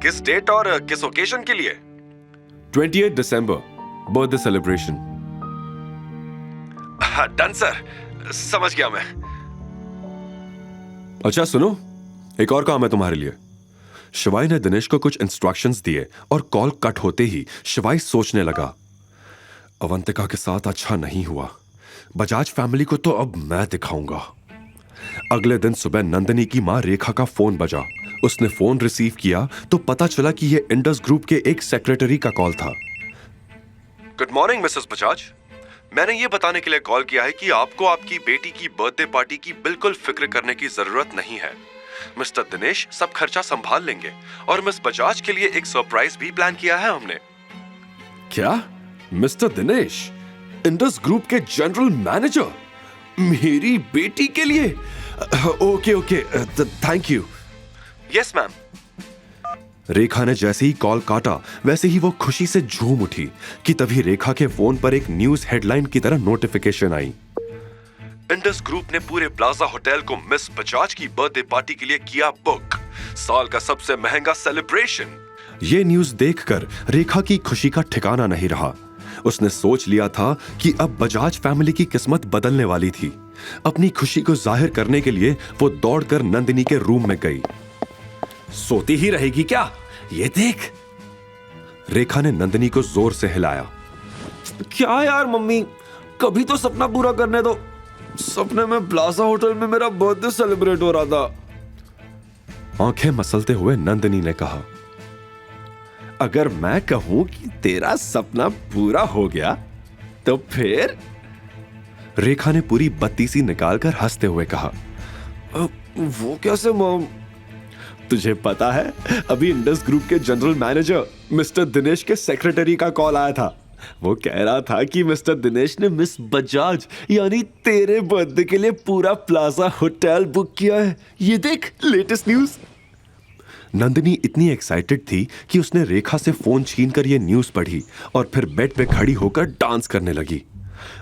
किस डेट और किस ओकेजन के लिए? 28 दिसंबर, बर्थडे सेलिब्रेशन। डन सर, समझ गया मैं। अच्छा सुनो, एक और काम है तुम्हारे लिए। शिवाय ने दिनेश को कुछ इंस्ट्रक्शंस दिए और कॉल कट होते ही शिवाय सोचने लगा, अवंतिका के साथ अच्छा नहीं हुआ। बजाज फैमिली को तो अब मैं दिखाऊंगा। अगले दिन सुबह नंदिनी की मां रेखा का फोन बजा। उसने फोन रिसीव किया तो पता चला कि यह इंडस ग्रुप के एक सेक्रेटरी का कॉल था। गुड मॉर्निंग मिसेस बजाज, मैंने ये बताने के लिए कॉल किया है कि आपको आपकी बेटी की बर्थडे पार्टी की बिल्कुल फिक्र करने की जरूरत नहीं है। मिस्टर दिनेश सब खर्चा संभाल लेंगे और मिस बजाज के लिए एक सरप्राइज भी प्लान किया है हमने। क्या? मिस्टर दिनेश, इंडस ग्रुप के जनरल मैनेजर, मेरी बेटी के लिए? Okay, thank you. Yes ma'am. Rekha ने जैसे ही कॉल काटा वैसे ही वो खुशी से झूम उठी कि तभी रेखा के फोन पर एक न्यूज हेडलाइन की तरह नोटिफिकेशन आई। इंडस ग्रुप ने पूरे प्लाजा होटल को मिस बजाज की बर्थडे पार्टी के लिए किया बुक। साल का सबसे महंगा सेलिब्रेशन। ये न्यूज देखकर रेखा की खुशी का ठिकाना नहीं रहा। उसने सोच लिया था कि अब बजाज फैमिली की किस्मत बदलने वाली थी। अपनी खुशी को जाहिर करने के लिए वो दौड़कर नंदिनी के रूम में गई। सोती ही रहेगी क्या? ये देख। रेखा ने नंदिनी को जोर से हिलाया क्या यार मम्मी, कभी तो सपना पूरा करने दो। सपने में प्लाजा होटल में मेरा बर्थडे सेलिब्रेट हो रहा था। आंखें मसलते हुए नंदिनी ने कहा, अगर मैं कहूं कि तेरा सपना पूरा हो गया तो फिर? रेखा ने पूरी बत्तीसी निकालकर हंसते हुए कहा, वो कैसे मॉम? तुझे पता है, अभी इंडस ग्रुप के जनरल मैनेजर मिस्टर दिनेश के सेक्रेटरी का कॉल आया था। वो कह रहा था कि मिस्टर दिनेश ने मिस बजाज यानी तेरे बर्थडे के लिए पूरा प्लाजा होटल बुक किया है। ये देख लेटेस्ट न्यूज। नंदिनी इतनी एक्साइटेड थी कि उसने रेखा से फोन छीनकर ये न्यूज पढ़ी और फिर बेड पे खड़ी होकर डांस करने लगी।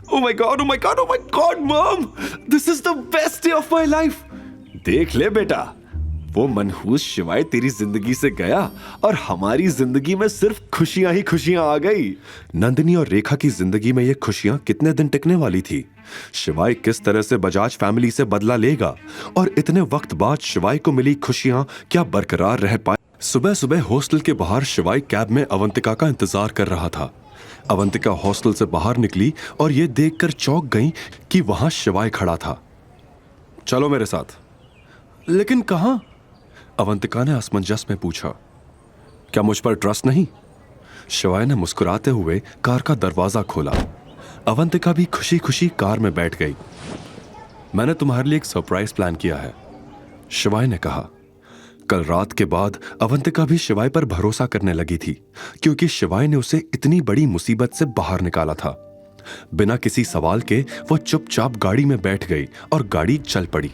Oh my God, oh my God, oh my God, mom! This is the best day of my life. देख ले बेटा, वो मनहूस शिवाय तेरी जिंदगी से गया और हमारी जिंदगी में सिर्फ खुशियां ही खुशियां आ गई। नंदिनी और रेखा की जिंदगी में ये खुशियां कितने दिन टिकने वाली थी? शिवाय किस तरह से बजाज फैमिली से बदला लेगा और इतने वक्त बाद शिवाय को मिली खुशियां क्या बरकरार रह पाए? सुबह सुबह हॉस्टल के बाहर शिवाय कैब में अवंतिका का इंतजार कर रहा था। अवंतिका हॉस्टल से बाहर निकली और ये देखकर चौंक गई कि वहां शिवाय खड़ा था। चलो मेरे साथ। लेकिन कहां? अवंतिका ने असमंजस में पूछा। क्या मुझ पर ट्रस्ट नहीं? शिवाय ने मुस्कुराते हुए कार का दरवाजा खोला। अवंतिका भी खुशी खुशी कार में बैठ गई। मैंने तुम्हारे लिए एक सरप्राइज प्लान किया है, शिवाय ने कहा। कल रात के बाद अवंतिका भी शिवाय पर भरोसा करने लगी थी, क्योंकि शिवाय ने उसे इतनी बड़ी मुसीबत से बाहर निकाला था। बिना किसी सवाल के वो चुपचाप गाड़ी में बैठ गई और गाड़ी चल पड़ी।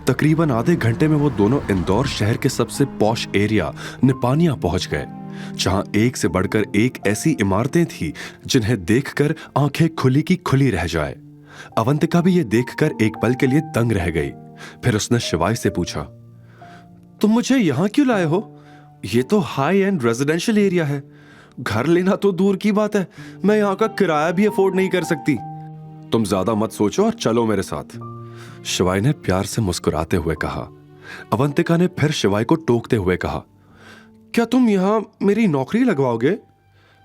तकरीबन आधे घंटे में वो दोनों इंदौर शहर के सबसे पॉश एरिया निपानिया पहुंच गए, जहां एक से बढ़कर एक ऐसी इमारतें थी जिन्हें देखकर आंखें खुली की खुली रह जाए। अवंतिका भी ये देखकर एक पल के लिए दंग रह गई। फिर उसने शिवाय से पूछा, तुम मुझे यहां क्यों लाए हो? ये तो हाई एंड रेजिडेंशियल एरिया है। घर लेना तो दूर की बात है, मैं यहां का किराया भी अफोर्ड नहीं कर सकती। तुम ज्यादा मत सोचो और चलो मेरे साथ, शिवाय ने प्यार से मुस्कुराते हुए कहा। अवंतिका ने फिर शिवाय को टोकते हुए कहा, क्या तुम यहां मेरी नौकरी लगवाओगे?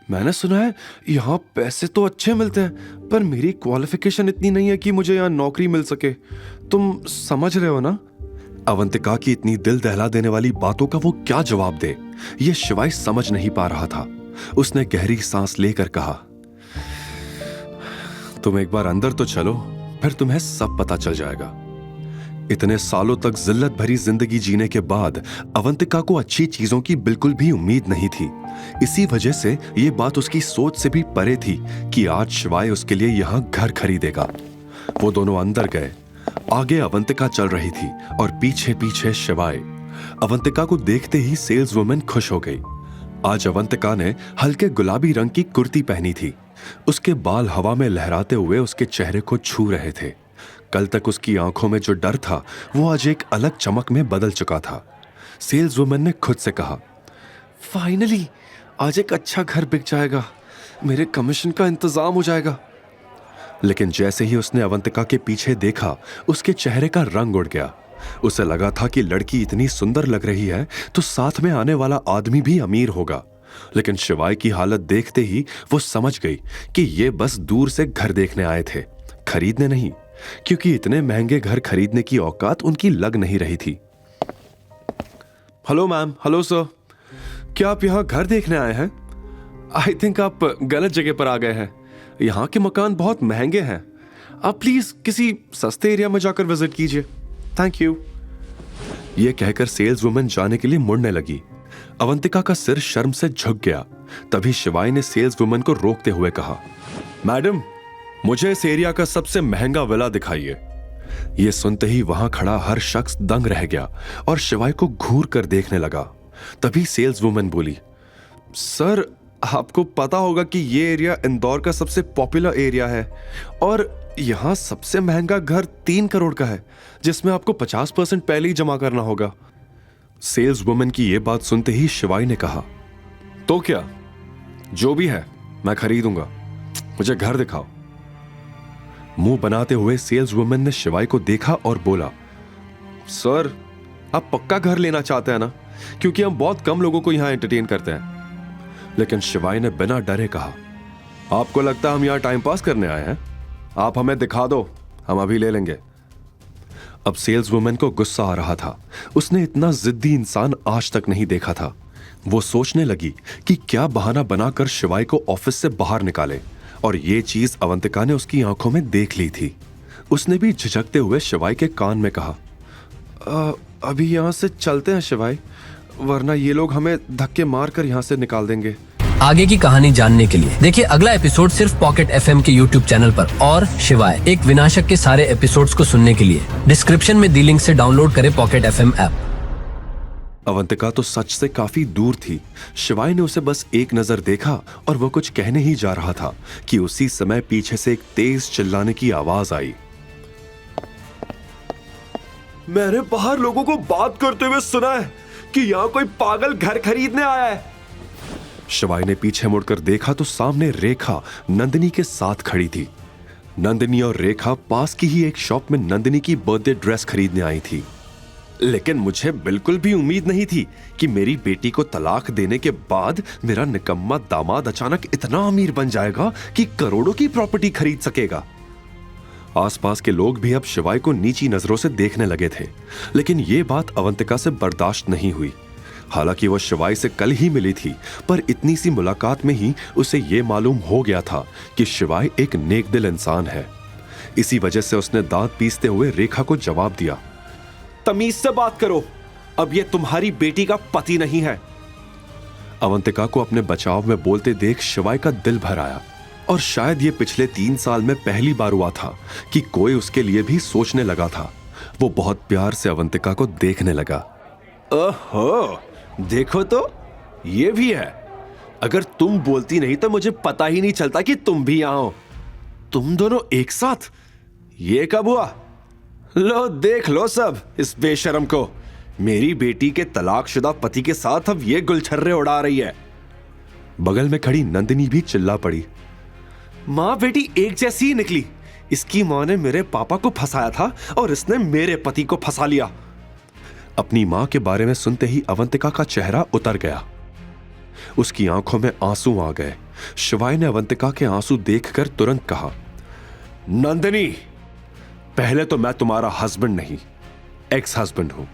मैंने सुना है यहां पैसे तो अच्छे मिलते हैं, पर मेरी क्वालिफिकेशन इतनी नहीं है कि मुझे यहां नौकरी मिल सके। तुम समझ रहे हो ना? अवंतिका की इतनी दिल दहला देने वाली बातों का वो क्या जवाब दे, ये शिवाय समझ नहीं पा रहा था। उसने गहरी सांस लेकर कहा, तुम एक बार अंदर तो चलो, फिर तुम्हें सब पता चल जाएगा। इतने सालों तक जिल्लत भरी जिंदगी जीने के बाद अवंतिका को अच्छी चीजों की बिल्कुल भी उम्मीद नहीं थी। इसी वजह से ये बात उसकी सोच से भी परे थी कि आज शिवाय उसके लिए यहां घर खरीदेगा। वो दोनों अंदर गए। आगे अवंतिका चल रही थी और पीछे पीछे शिवाय। अवंतिका को देखते ही सेल्स वुमेन खुश हो गई। आज अवंतिका ने हल्के गुलाबी रंग की कुर्ती पहनी थी। उसके बाल हवा में लहराते हुए उसके चेहरे को छू रहे थे। कल तक उसकी आंखों में जो डर था वो आज एक अलग चमक में बदल चुका था। सेल्स वुमेन ने खुद से कहा, फाइनली आज एक अच्छा घर बिक जाएगा, मेरे कमीशन का इंतजाम हो जाएगा। लेकिन जैसे ही उसने अवंतिका के पीछे देखा, उसके चेहरे का रंग उड़ गया। उसे लगा था कि लड़की इतनी सुंदर लग रही है तो साथ में आने वाला आदमी भी अमीर होगा। लेकिन शिवाय की हालत देखते ही वो समझ गई कि ये बस दूर से घर देखने आए थे, खरीदने नहीं, क्योंकि इतने महंगे घर खरीदने की औकात उनकी लग नहीं रही थी। हेलो मैम, हेलो सर, क्या आप यहाँ घर देखने आए हैं? आई थिंक आप गलत जगह पर आ गए हैं। यहाँ के मकान बहुत महंगे हैं। आप प्लीज किसी सस्ते एरिया में जाकर विजिट कीजिए। Thank you. ये कहकर सेल्स वुमेन जाने के लिए मुड़ने लगी। अवंतिका का सिर शर्म से झुक गया। तभी शिवाय ने सेल्स वुमेन को रोकते हुए कहा, मैडम, मुझे इस एरिया का सबसे महंगा विला दिखाइए। यह सुनते ही वहां खड़ा हर शख्स दंग रह गया और शिवाय को घूर कर देखने लगा। तभी सेल्स वुमेन बोली, सर, आपको पता होगा कि ये एरिया इंदौर का सबसे पॉपुलर एरिया है और यहाँ सबसे महंगा घर 3 करोड़ का है, जिसमें आपको 50% पहले ही जमा करना होगा। सेल्स वुमेन की यह बात सुनते ही शिवाय ने कहा, तो क्या, जो भी है मैं खरीदूंगा, मुझे घर दिखाओ। मुंह बनाते हुए सेल्स वुमेन ने शिवाय को देखा और बोला, सर, आप पक्का घर लेना चाहते हैं ना? क्योंकि हम बहुत कम लोगों को यहां एंटरटेन करते हैं। लेकिन शिवाय ने बिना डरे कहा, आपको लगता है हम यहाँ टाइम पास करने आए हैं? आप हमें दिखा दो, हम अभी ले लेंगे। अब सेल्स वुमेन को गुस्सा आ रहा था। उसने इतना जिद्दी इंसान आज तक नहीं देखा था। वो सोचने लगी कि क्या बहाना बनाकर शिवाय को ऑफिस से बाहर निकाले, और ये चीज अवंतिका ने उसकी आंखों में देख ली थी। उसने भी झिझकते हुए शिवाय के कान में कहा, अभी यहां से चलते हैं शिवाय, वरना ये लोग हमें धक्के मारकर यहां से निकाल देंगे। आगे की कहानी जानने के लिए देखिए अगला एपिसोड सिर्फ पॉकेट एफएम के यूट्यूब चैनल पर। और शिवाय एक विनाशक के सारे एपिसोड्स को सुनने के लिए डिस्क्रिप्शन में दी लिंक से डाउनलोड करें पॉकेट एफएम ऐप। अवंतिका तो सच से काफी दूर थी। शिवाय ने उसे बस एक नजर देखा और वो कुछ कहने ही जा रहा था कि उसी समय पीछे से एक तेज चिल्लाने की आवाज आई। मैंने बाहर लोगों को बात करते हुए सुना है कि यहाँ कोई पागल घर खरीदने आया है। शिवाय ने पीछे मुड़कर देखा तो सामने रेखा नंदिनी के साथ खड़ी थी। नंदिनी और रेखा पास की ही एक शॉप में नंदिनी की बर्थडे ड्रेस खरीदने आई थी। लेकिन मुझे बिल्कुल भी उम्मीद नहीं थी कि मेरी बेटी को तलाक देने के बाद मेरा निकम्मा दामाद अचानक इतना अमीर बन जाएगा कि करोड़ों की प्रॉपर्टी खरीद सकेगा। आसपास के लोग भी अब शिवाय को नीची नजरों से देखने लगे थे, लेकिन यह बात अवंतिका से बर्दाश्त नहीं हुई। हालांकि वह शिवाय से कल ही मिली थी, पर इतनी सी मुलाकात में ही उसे यह मालूम हो गया था कि शिवाय एक नेकदिल इंसान है। इसी वजह से उसने दांत पीसते हुए रेखा को जवाब दिया, तमीज से बात करो, अब ये तुम्हारी बेटी का पति नहीं है। अवंतिका को अपने बचाव में बोलते देख शिवाय का दिल भर आया, और शायद ये पिछले 3 साल में पहली बार हुआ था कि कोई उसके लिए भी सोचने लगा था। वो बहुत प्यार से अवंतिका को देखने लगा। ओहो, देखो तो ये भी है। अगर तुम बोलती नहीं तो मुझे पता ही नहीं चलता कि तुम भी यहाँ हो। तुम दोनों एक साथ, ये कब हुआ? लो देख लो सब इस बेशरम को। मेरी बेटी के तलाकशुदा पति के साथ अब ये गुलछर्रे उड़ा रही है। बगल में खड़ी नंदिनी भी चिल्ला पड़ी, माँ बेटी एक जैसी ही निकली। इसकी माँ ने मेरे पापा को फंसाया था और इसने मेरे पति को फंसा लिया। अपनी मां के बारे में सुनते ही अवंतिका का चेहरा उतर गया। उसकी आंखों में आंसू आ गए। शिवाय ने अवंतिका के आंसू देखकर तुरंत कहा, नंदिनी, पहले तो मैं तुम्हारा हस्बैंड नहीं, एक्स हस्बैंड हूं।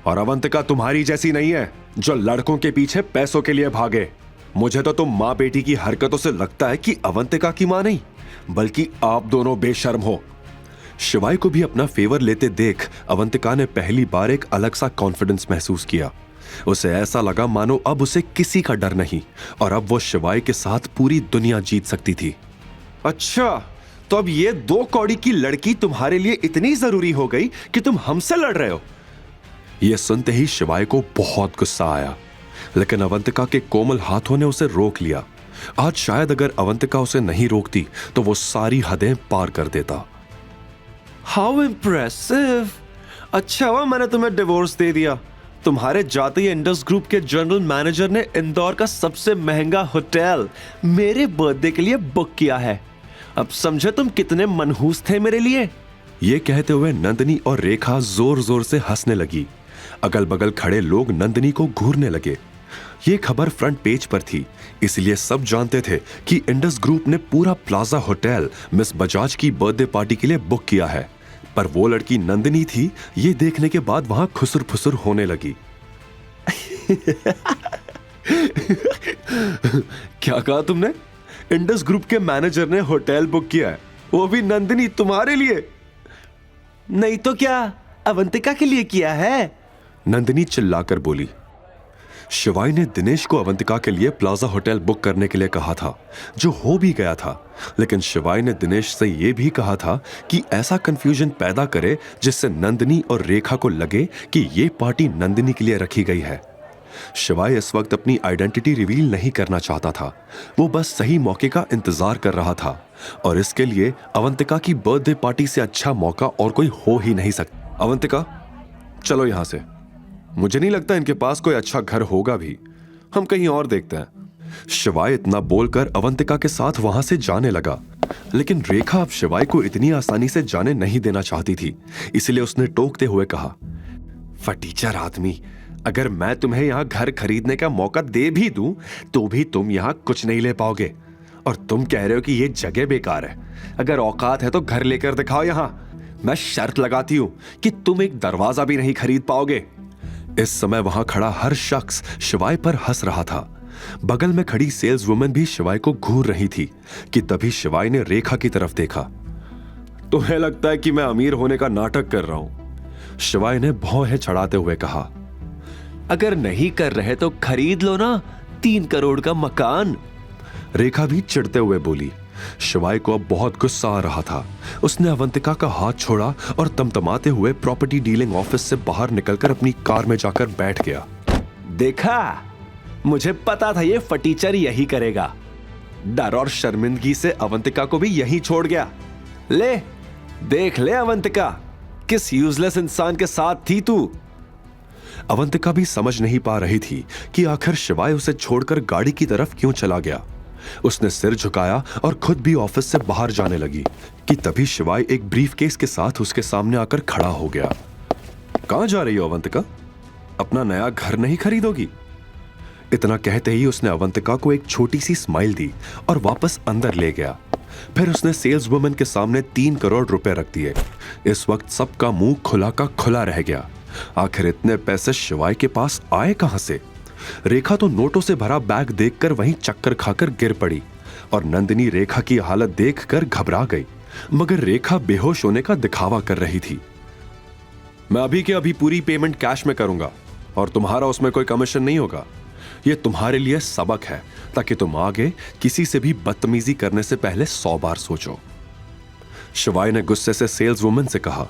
और अवंतिका तुम्हारी जैसी नहीं है जो लड़कों के पीछे पैसों के लिए भागे। मुझे तो तुम मां बेटी की हरकतों से लगता है कि अवंतिका की मां नहीं, बल्कि आप दोनों बेशर्म हो। शिवाय को भी अपना फेवर लेते देख अवंतिका ने पहली बार एक अलग सा कॉन्फिडेंस महसूस किया। उसे ऐसा लगा मानो अब उसे किसी का डर नहीं, और अब वो शिवाय के साथ पूरी दुनिया जीत सकती थी। अच्छा, तो अब ये 2 कौड़ी की लड़की तुम्हारे लिए इतनी जरूरी हो गई कि तुम हमसे लड़ रहे हो? यह सुनते ही शिवाय को बहुत गुस्सा आया, लेकिन अवंतिका के कोमल हाथों ने उसे रोक लिया। आज शायद अगर अवंतिका उसे नहीं रोकती तो वो सारी हदें पार कर देता। How impressive! अच्छा हुआ मैंने तुम्हें डिवोर्स दे दिया। तुम्हारे जाते ही इंडस ग्रुप के जनरल मैनेजर ने इंदौर का सबसे महंगा होटल मेरे बर्थडे के लिए बुक किया है। अब समझे तुम कितने मनहूस थे मेरे लिए। ये कहते हुए नंदिनी और रेखा जोर जोर से हंसने लगी। अगल बगल खड़े लोग नंदिनी को घूरने लगे। ये खबर फ्रंट पेज पर थी, इसलिए सब जानते थे कि इंडस ग्रुप ने पूरा प्लाजा होटल मिस बजाज की बर्थडे पार्टी के लिए बुक किया है। पर वो लड़की नंदिनी थी, ये देखने के बाद वहां खुसुर फुसुर होने लगी। क्या कहा तुमने? इंडस ग्रुप के मैनेजर ने होटल बुक किया है, वो भी नंदिनी तुम्हारे लिए? नहीं तो क्या अवंतिका के लिए किया है? नंदिनी चिल्लाकर बोली। शिवाय ने दिनेश को अवंतिका के लिए प्लाजा होटल बुक करने के लिए कहा था, जो हो भी गया था। लेकिन शिवाय ने दिनेश से यह भी कहा था कि ऐसा कंफ्यूजन पैदा करे जिससे नंदिनी और रेखा को लगे कि यह पार्टी नंदिनी के लिए रखी गई है। शिवाय इस वक्त अपनी आइडेंटिटी रिवील नहीं करना चाहता था। वो बस सही मौके का इंतजार कर रहा था, और इसके लिए अवंतिका की बर्थडे पार्टी से अच्छा मौका और कोई हो ही नहीं सकता। अवंतिका, चलो यहां से। मुझे नहीं लगता इनके पास कोई अच्छा घर होगा भी। हम कहीं और देखते हैं। शिवाय इतना बोलकर अवंतिका के साथ वहां से जाने लगा, लेकिन रेखा अब शिवाय को इतनी आसानी से जाने नहीं देना चाहती थी। इसलिए उसने टोकते हुए कहा, फटीचर आदमी, अगर मैं तुम्हें यहां घर खरीदने का मौका दे भी दूं तो भी तुम यहां कुछ नहीं ले पाओगे। और तुम कह रहे हो कि ये जगह बेकार है। अगर औकात है तो घर लेकर दिखाओ यहां। मैं शर्त लगाती हूं कि तुम एक दरवाजा भी नहीं खरीद पाओगे। इस समय वहां खड़ा हर शख्स शिवाय पर हंस रहा था। बगल में खड़ी सेल्स वुमन भी शिवाय को घूर रही थी कि तभी शिवाय ने रेखा की तरफ देखा। तुम्हें लगता है कि मैं अमीर होने का नाटक कर रहा हूं? शिवाय ने भौहें चढ़ाते हुए कहा। अगर नहीं कर रहे तो खरीद लो ना 3 करोड़ का मकान। रेखा भी चिढ़ते हुए बोली। शिवाय को अब बहुत गुस्सा आ रहा था। उसने अवंतिका का हाथ छोड़ा और तमतमाते हुए प्रॉपर्टी डीलिंग ऑफिस से बाहर निकलकर अपनी कार में जाकर बैठ गया। देखा, मुझे पता था ये फटीचर यही करेगा। डर और शर्मिंदगी से अवंतिका को भी यहीं छोड़ गया। ले देख ले अवंतिका, किस यूजलेस इंसान के साथ थी तू। अवंतिका भी समझ नहीं पा रही थी कि आखिर शिवाय उसे छोड़कर गाड़ी की तरफ क्यों चला गया। उसने सिर झुकाया और खुद भी ऑफिस से बाहर जाने लगी कि तभी शिवाय एक ब्रीफकेस के साथ उसके सामने आकर खड़ा हो गया। कहां जा रही हो अवंतिका? अपना नया घर नहीं खरीदोगी? इतना कहते ही उसने अवंतिका को एक छोटी सी स्माइल दी और वापस अंदर ले गया। फिर उसने सेल्स वुमन के सामने 3 करोड़ रुपए रख दिए। इस वक्त सबका मुंह खुला का खुला रह गया। आखिर इतने पैसे शिवाय के पास आए कहां से? रेखा तो नोटों से भरा बैग देखकर वहीं चक्कर खाकर गिर पड़ी और नंदिनी रेखा की हालत देखकर घबरा गई, मगर रेखा बेहोश होने का दिखावा कर रही थी। मैं अभी के अभी पूरी पेमेंट कैश में करूंगा और तुम्हारा उसमें कोई कमीशन नहीं होगा। यह तुम्हारे लिए सबक है ताकि तुम आगे किसी से भी बदतमीजी करने से पहले 100 बार सोचो। शिवाय ने गुस्से से सेल्स वुमन से कहा।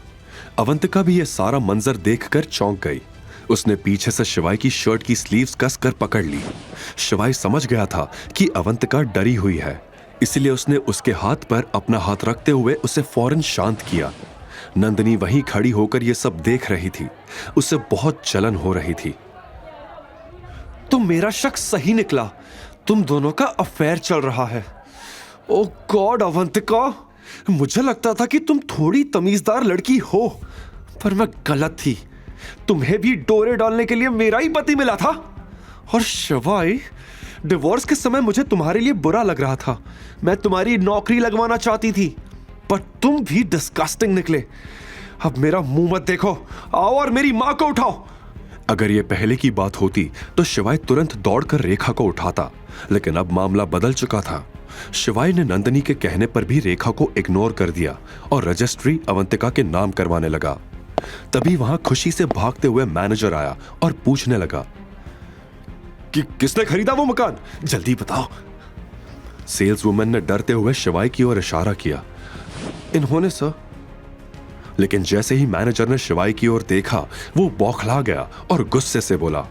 अवंतिका भी यह सारा मंजर देखकर चौंक गई। उसने पीछे से शिवाय की शर्ट की स्लीव्स कसकर पकड़ ली। शिवाय समझ गया था कि अवंतिका डरी हुई है, इसलिए उसने उसके हाथ पर अपना हाथ रखते हुए उसे फौरन शांत किया। नंदिनी वहीं खड़ी होकर यह सब देख रही थी। उसे बहुत जलन हो रही थी। तो मेरा शक सही निकला, तुम दोनों का अफेयर चल रहा है। ओ गॉड अवंतिका, मुझे लगता था कि तुम थोड़ी तमीजदार लड़की हो, पर मैं गलत थी। तुम्हें भी डोरे डालने के लिए मेरा ही पति मिला था। और शिवाय, डिवोर्स के समय मुझे तुम्हारे लिए बुरा लग रहा था। मैं तुम्हारी नौकरी लगवाना चाहती थी, पर तुम भी डिस्गस्टिंग निकले। अब मेरा मुंह मत देखो, आओ और मेरी मां को उठाओ। अगर यह पहले की बात होती तो शिवाय तुरंत दौड़कर रेखा को उठाता, लेकिन अब मामला बदल चुका था। शिवाय ने नंदिनी के कहने पर भी रेखा को इग्नोर कर दिया और रजिस्ट्री अवंतिका के नाम करवाने लगा। तभी वहां खुशी से भागते हुए मैनेजर आया और पूछने लगा कि किसने खरीदा वो मकान, जल्दी बताओ। सेल्स वुमन ने डरते हुए शिवाय की ओर इशारा किया। इन्होंने सर। लेकिन जैसे ही मैनेजर ने शिवाय की ओर देखा, वो बौखला गया और गुस्से से बोला,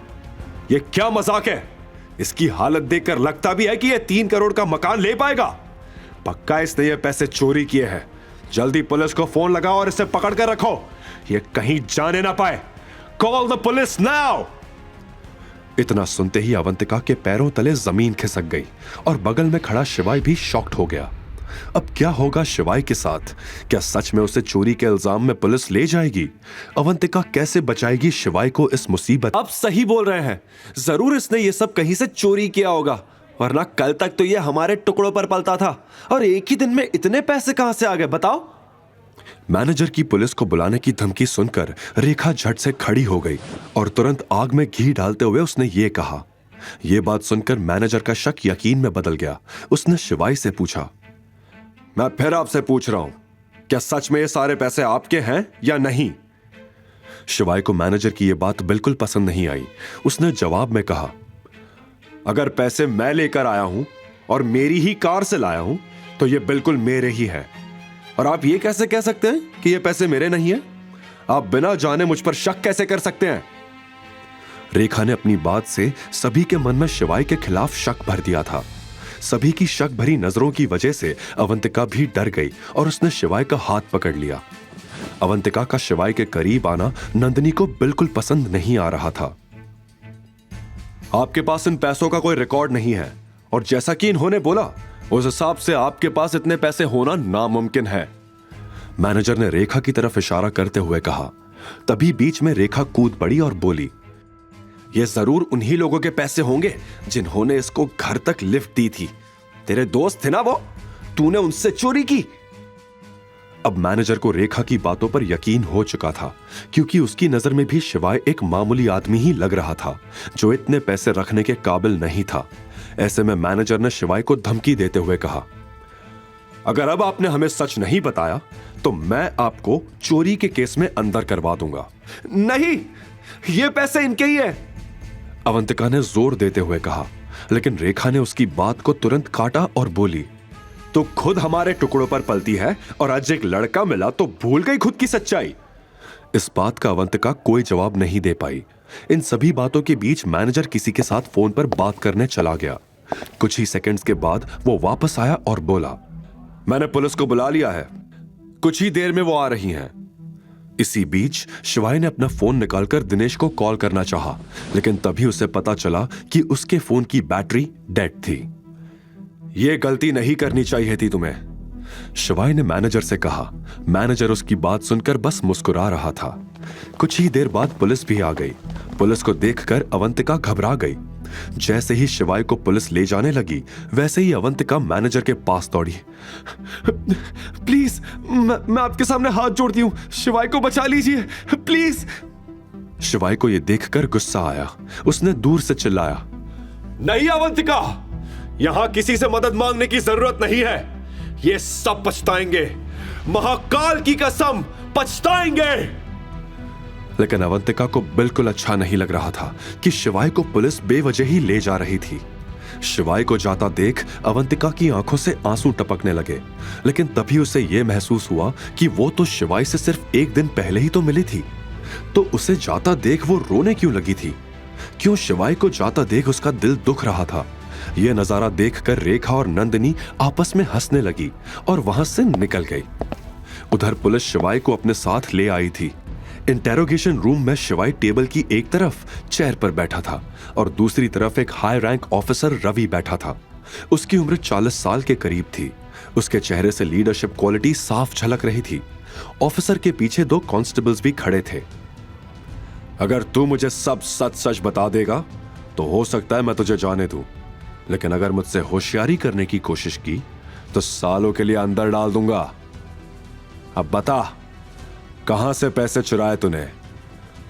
यह क्या मजाक है? इसकी हालत देखकर लगता भी है कि यह 3 करोड़ का मकान ले पाएगा। पक्का इसने ये पैसे चोरी किए हैं। जल्दी पुलिस को फोन लगाओ और इसे पकड़ कर रखो, ये कहीं जाने ना पाए। Call the police now. इतना सुनते ही अवंतिका के पैरों तले जमीन खिसक गई और बगल में खड़ा शिवाय भी शॉक्ड हो गया। अब क्या होगा शिवाय के साथ? क्या सच में उसे चोरी के इल्जाम में पुलिस ले जाएगी? अवंतिका कैसे बचाएगी शिवाय को इस मुसीबत? अब सही बोल रहे हैं, जरूर इसने ये सब कहीं से चोरी किया होगा, वरना कल तक तो ये हमारे टुकड़ों पर पलता था और एक ही दिन में इतने पैसे कहां से आ गए बताओ? मैनेजर की पुलिस को बुलाने की धमकी सुनकर रेखा झट से खड़ी हो गई और तुरंत आग में घी डालते हुए उसने ये कहा। यह बात सुनकर मैनेजर का शक यकीन में बदल गया। उसने शिवाय से पूछा, मैं फिर आपसे पूछ रहा हूं, क्या सच में ये सारे पैसे आपके हैं या नहीं? शिवाय को मैनेजर की यह बात बिल्कुल पसंद नहीं आई। उसने जवाब में कहा, अगर पैसे मैं लेकर आया हूं और मेरी ही कार से लाया हूं तो ये बिल्कुल मेरे ही है। और आप ये कैसे कह सकते हैं कि ये पैसे मेरे नहीं है? आप बिना जाने मुझ पर शक कैसे कर सकते हैं? रेखा ने अपनी बात से सभी के मन में शिवाय के खिलाफ शक भर दिया था। सभी की शक भरी नजरों की वजह से अवंतिका भी डर गई और उसने शिवाय का हाथ पकड़ लिया। अवंतिका का शिवाय के करीब आना नंदिनी को बिल्कुल पसंद नहीं आ रहा था। आपके पास इन पैसों का कोई रिकॉर्ड नहीं है और जैसा कि इन्होंने बोला उस हिसाब से आपके पास इतने पैसे होना नामुमकिन है। मैनेजर ने रेखा की तरफ इशारा करते हुए कहा। तभी बीच में रेखा कूद पड़ी और बोली, यह जरूर उन्हीं लोगों के पैसे होंगे जिन्होंने इसको घर तक लिफ्ट दी थी। तेरे दोस्त थे ना वो, तूने उनसे चोरी की। अब मैनेजर को रेखा की बातों पर यकीन हो चुका था, क्योंकि उसकी नजर में भी शिवाय एक मामूली आदमी ही लग रहा था जो इतने पैसे रखने के काबिल नहीं था। ऐसे में मैनेजर ने शिवाय को धमकी देते हुए कहा, अगर अब आपने हमें सच नहीं बताया तो मैं आपको चोरी के केस में अंदर करवा दूंगा। नहीं, ये पैसे इनके ही है, अवंतिका ने जोर देते हुए कहा। लेकिन रेखा ने उसकी बात को तुरंत काटा और बोली, तो खुद हमारे टुकड़ों पर पलती है और आज एक लड़का मिला तो भूल गई खुद की सच्चाई। इस बात का अवंतिका कोई जवाब नहीं दे पाई। इन सभी बातों के बीच मैनेजर किसी के साथ फोन पर बात करने चला गया। कुछ ही सेकंड्स के बाद वो वापस आया और बोला, मैंने पुलिस को बुला लिया है, कुछ ही देर में वो आ रही हैं। इसी बीच शिवाय ने अपना फोन निकालकर दिनेश को कॉल करना चाहा, लेकिन तभी उसे पता चला कि उसके फोन की बैटरी डेड थी। यह गलती नहीं करनी चाहिए थी तुम्हें, शिवाय ने मैनेजर से कहा। मैनेजर उसकी बात सुनकर बस मुस्कुरा रहा था। कुछ ही देर बाद पुलिस भी आ गई। पुलिस को देखकर अवंतिका घबरा गई। जैसे ही शिवाय को पुलिस ले जाने लगी, वैसे ही अवंतिका मैनेजर के पास दौड़ी। प्लीज, मैं आपके सामने हाथ जोड़ती हूं, शिवाय को बचा लीजिए प्लीज। शिवाय को यह देखकर गुस्सा आया। उसने दूर से चिल्लाया, नहीं अवंतिका, यहां किसी से मदद मांगने की जरूरत नहीं है, ये सब पछताएंगे, महाकाल की कसम पछताएंगे। लेकिन अवंतिका को बिल्कुल अच्छा नहीं लग रहा था कि शिवाय को पुलिस बेवजह ही ले जा रही थी। शिवाय को जाता देख अवंतिका की आंखों से आंसू टपकने लगे। लेकिन तभी उसे यह महसूस हुआ कि वो तो शिवाय से सिर्फ एक दिन पहले ही तो मिली थी, तो उसे जाता देख वो रोने क्यों लगी थी? क्यों शिवाय को जाता देख उसका दिल दुख रहा था? यह नजारा देखकर रेखा और नंदिनी आपस में हंसने लगी और वहां से निकल गई। उधर पुलिस शिवाय को अपने साथ ले आई थी। इंटेरोगेशन रूम में शिवाय टेबल की एक तरफ चेयर पर बैठा था और दूसरी तरफ एक हाई रैंक ऑफिसर रवि बैठा था। उसकी उम्र 40 साल के करीब थी। उसके चेहरे से लीडरशिप क्वालिटी साफ झलक रही थी। ऑफिसर के पीछे 2 कांस्टेबल्स भी खड़े थे। अगर तू मुझे सब सच सच बता देगा तो हो सकता है मैं तुझे जाने दूं, लेकिन अगर मुझसे होशियारी करने की कोशिश की तो सालों के लिए अंदर डाल दूंगा। अब बता, कहां से पैसे चुराए तूने?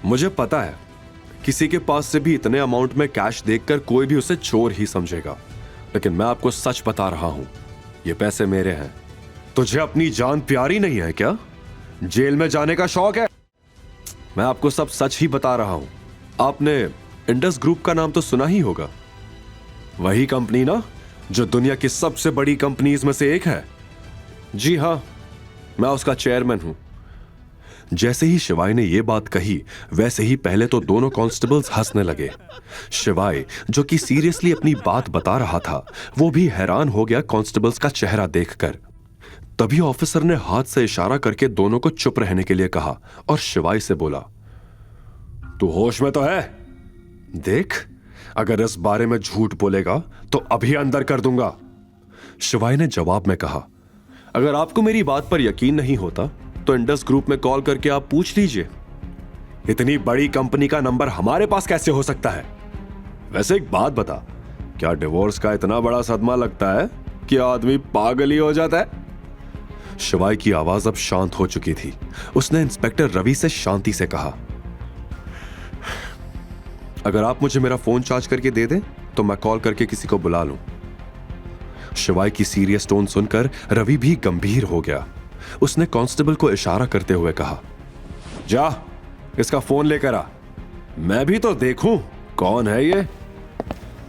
मुझे पता है, किसी के पास से भी इतने अमाउंट में कैश देखकर कोई भी उसे चोर ही समझेगा, लेकिन मैं आपको सच बता रहा हूं, ये पैसे मेरे हैं। तुझे अपनी जान प्यारी नहीं है क्या? जेल में जाने का शौक है? मैं आपको सब सच ही बता रहा हूं। आपने इंडस ग्रुप का नाम तो सुना ही होगा। वही कंपनी ना जो दुनिया की सबसे बड़ी कंपनीज में से एक है? जी हां, मैं उसका चेयरमैन हूं। जैसे ही शिवाय ने यह बात कही, वैसे ही पहले तो दोनों कांस्टेबल्स हंसने लगे। शिवाय, जो कि सीरियसली अपनी बात बता रहा था, वो भी हैरान हो गया कांस्टेबल्स का चेहरा देखकर। तभी ऑफिसर ने हाथ से इशारा करके दोनों को चुप रहने के लिए कहा और शिवाय से बोला, तू होश में तो है? देख, अगर इस बारे में झूठ बोलेगा तो अभी अंदर कर दूंगा। शिवाय ने जवाब में कहा, अगर आपको मेरी बात पर यकीन नहीं होता तो इंडस ग्रुप में कॉल करके आप पूछ लीजिए। इतनी बड़ी कंपनी का नंबर हमारे पास कैसे हो सकता है? वैसे एक बात बता, क्या डिवोर्स का इतना बड़ा सदमा लगता है कि आदमी पागल ही हो जाता है? शिवाय की आवाज अब शांत हो चुकी थी। उसने इंस्पेक्टर रवि से शांति से कहा, अगर आप मुझे मेरा फोन चार्ज करके दे दें तो मैं कॉल करके किसी को बुला लूं। शिवाय की सीरियस टोन सुनकर रवि भी गंभीर हो गया। उसने कांस्टेबल को इशारा करते हुए कहा, जा इसका फोन लेकर आ, मैं भी तो देखूं कौन है ये।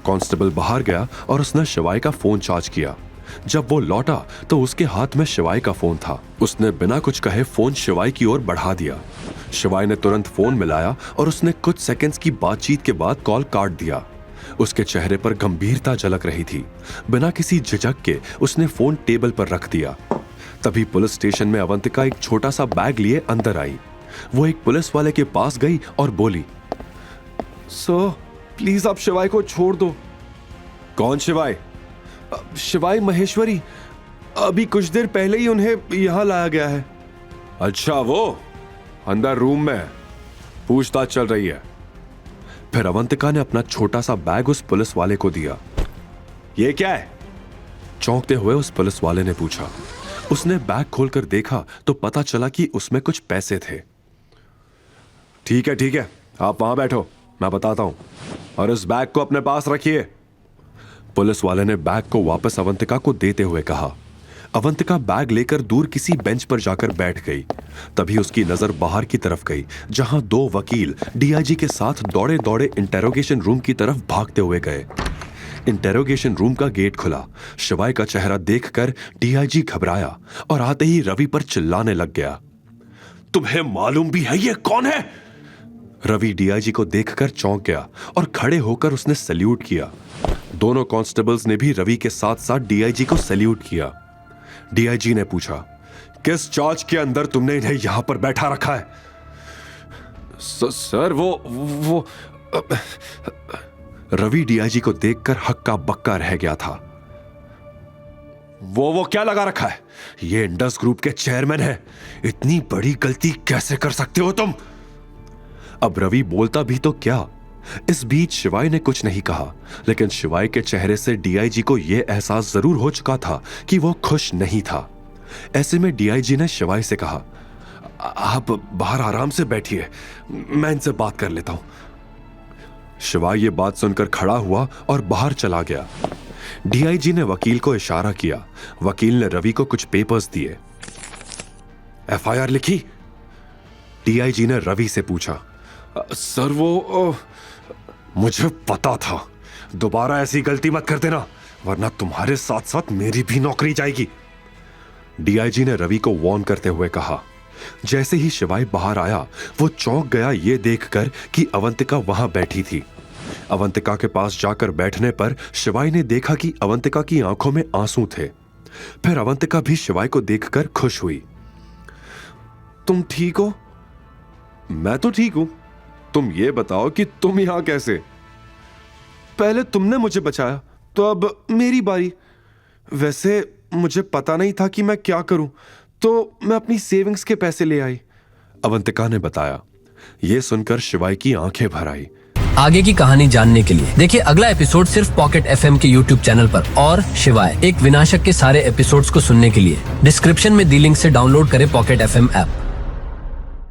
कांस्टेबल बाहर गया और उसने शिवाय का फोन चार्ज किया। जब वो लौटा तो उसके हाथ में शिवाय का फोन था। उसने बिना कुछ कहे फोन शिवाय की ओर बढ़ा दिया। शिवाय ने तुरंत फोन मिलाया और उसने कुछ सेकंड्स की बातचीत के बाद कॉल काट दिया। उसके चेहरे पर गंभीरता झलक रही थी। बिना किसी झिझक के उसने फोन टेबल पर रख दिया। तभी पुलिस स्टेशन में अवंतिका एक छोटा सा बैग लिए अंदर आई। वो एक पुलिस वाले के पास गई और बोली, सर प्लीज आप शिवाय को छोड़ दो। कौन शिवाय? शिवाय महेश्वरी, अभी कुछ देर पहले ही उन्हें यहां लाया गया है। अच्छा, वो अंदर रूम में पूछताछ चल रही है। फिर अवंतिका ने अपना छोटा सा बैग उस पुलिस वाले को दिया। ये क्या है? चौंकते हुए उस पुलिस वाले ने पूछा। उसने बैग खोलकर देखा तो पता चला कि उसमें कुछ पैसे थे। ठीक है, आप वहां बैठो, मैं बताता हूं, और इस बैग को अपने पास रखिए। पुलिस वाले ने बैग को वापस अवंतिका को देते हुए कहा। अवंतिका बैग लेकर दूर किसी बेंच पर जाकर बैठ गई। तभी उसकी नजर बाहर की तरफ गई, जहां 2 वकील डीआईजी के साथ दौड़े दौड़े इंटेरोगेशन रूम की तरफ भागते हुए गए। इंटेरोगेशन रूम का गेट खुला। शिवाय का चेहरा देखकर डीआईजी घबराया और आते ही रवि पर चिल्लाने लग गया। तुम्हें मालूम भी है ये कौन है? रवि डीआईजी को देखकर चौंक गया और खड़े होकर उसने सैल्यूट किया। दोनों कांस्टेबल्स ने भी रवि के साथ साथ डीआईजी को सैल्यूट किया। डीआईजी ने पूछा, किस चार्ज के अंदर तुमने इन्हें यहां पर बैठा रखा है? सर वो रवि डीआईजी को देखकर हक्का बक्का रह गया था। वो क्या लगा रखा है? ये इंडस ग्रुप के चेयरमैन है, इतनी बड़ी गलती कैसे कर सकते हो तुम? अब रवि बोलता भी तो क्या। इस बीच शिवाय ने कुछ नहीं कहा, लेकिन शिवाय के चेहरे से डीआईजी को यह एहसास जरूर हो चुका था कि वो खुश नहीं था। ऐसे में डीआईजी ने शिवाय से कहा, आप बाहर आराम से बैठिए, मैं इनसे बात कर लेता हूं। शिवाय ये बात सुनकर खड़ा हुआ और बाहर चला गया। डीआईजी ने वकील को इशारा किया। वकील ने रवि को कुछ पेपर्स दिए। एफआईआर लिखी? डीआईजी ने रवि से पूछा। सर वो मुझे पता था, दोबारा ऐसी गलती मत कर देना, वरना तुम्हारे साथ साथ मेरी भी नौकरी जाएगी, डीआईजी ने रवि को वार्न करते हुए कहा। जैसे ही शिवाय बाहर आया, वो चौंक गया ये देखकर कि अवंतिका वहां बैठी थी। अवंतिका के पास जाकर बैठने पर शिवाय ने देखा कि अवंतिका की आंखों में आंसू थे। फिर अवंतिका भी शिवाय को देखकर खुश हुई। तुम ठीक हो? मैं तो ठीक हूं, तुम ये बताओ कि तुम यहां कैसे? पहले तुमने मुझे बचाया, तो अब मेरी बारी। वैसे मुझे पता नहीं था कि मैं क्या करूं, तो मैं अपनी सेविंग्स के पैसे ले आई, अवंतिका ने बताया। यह सुनकर शिवाय की आंखें भर आई। आगे की कहानी जानने के लिए देखिए अगला एपिसोड सिर्फ पॉकेट एफएम के यूट्यूब चैनल पर। और शिवाय एक विनाशक के सारे एपिसोड्स को सुनने के लिए डिस्क्रिप्शन में दी लिंक से डाउनलोड करें पॉकेट एफएम ऐप।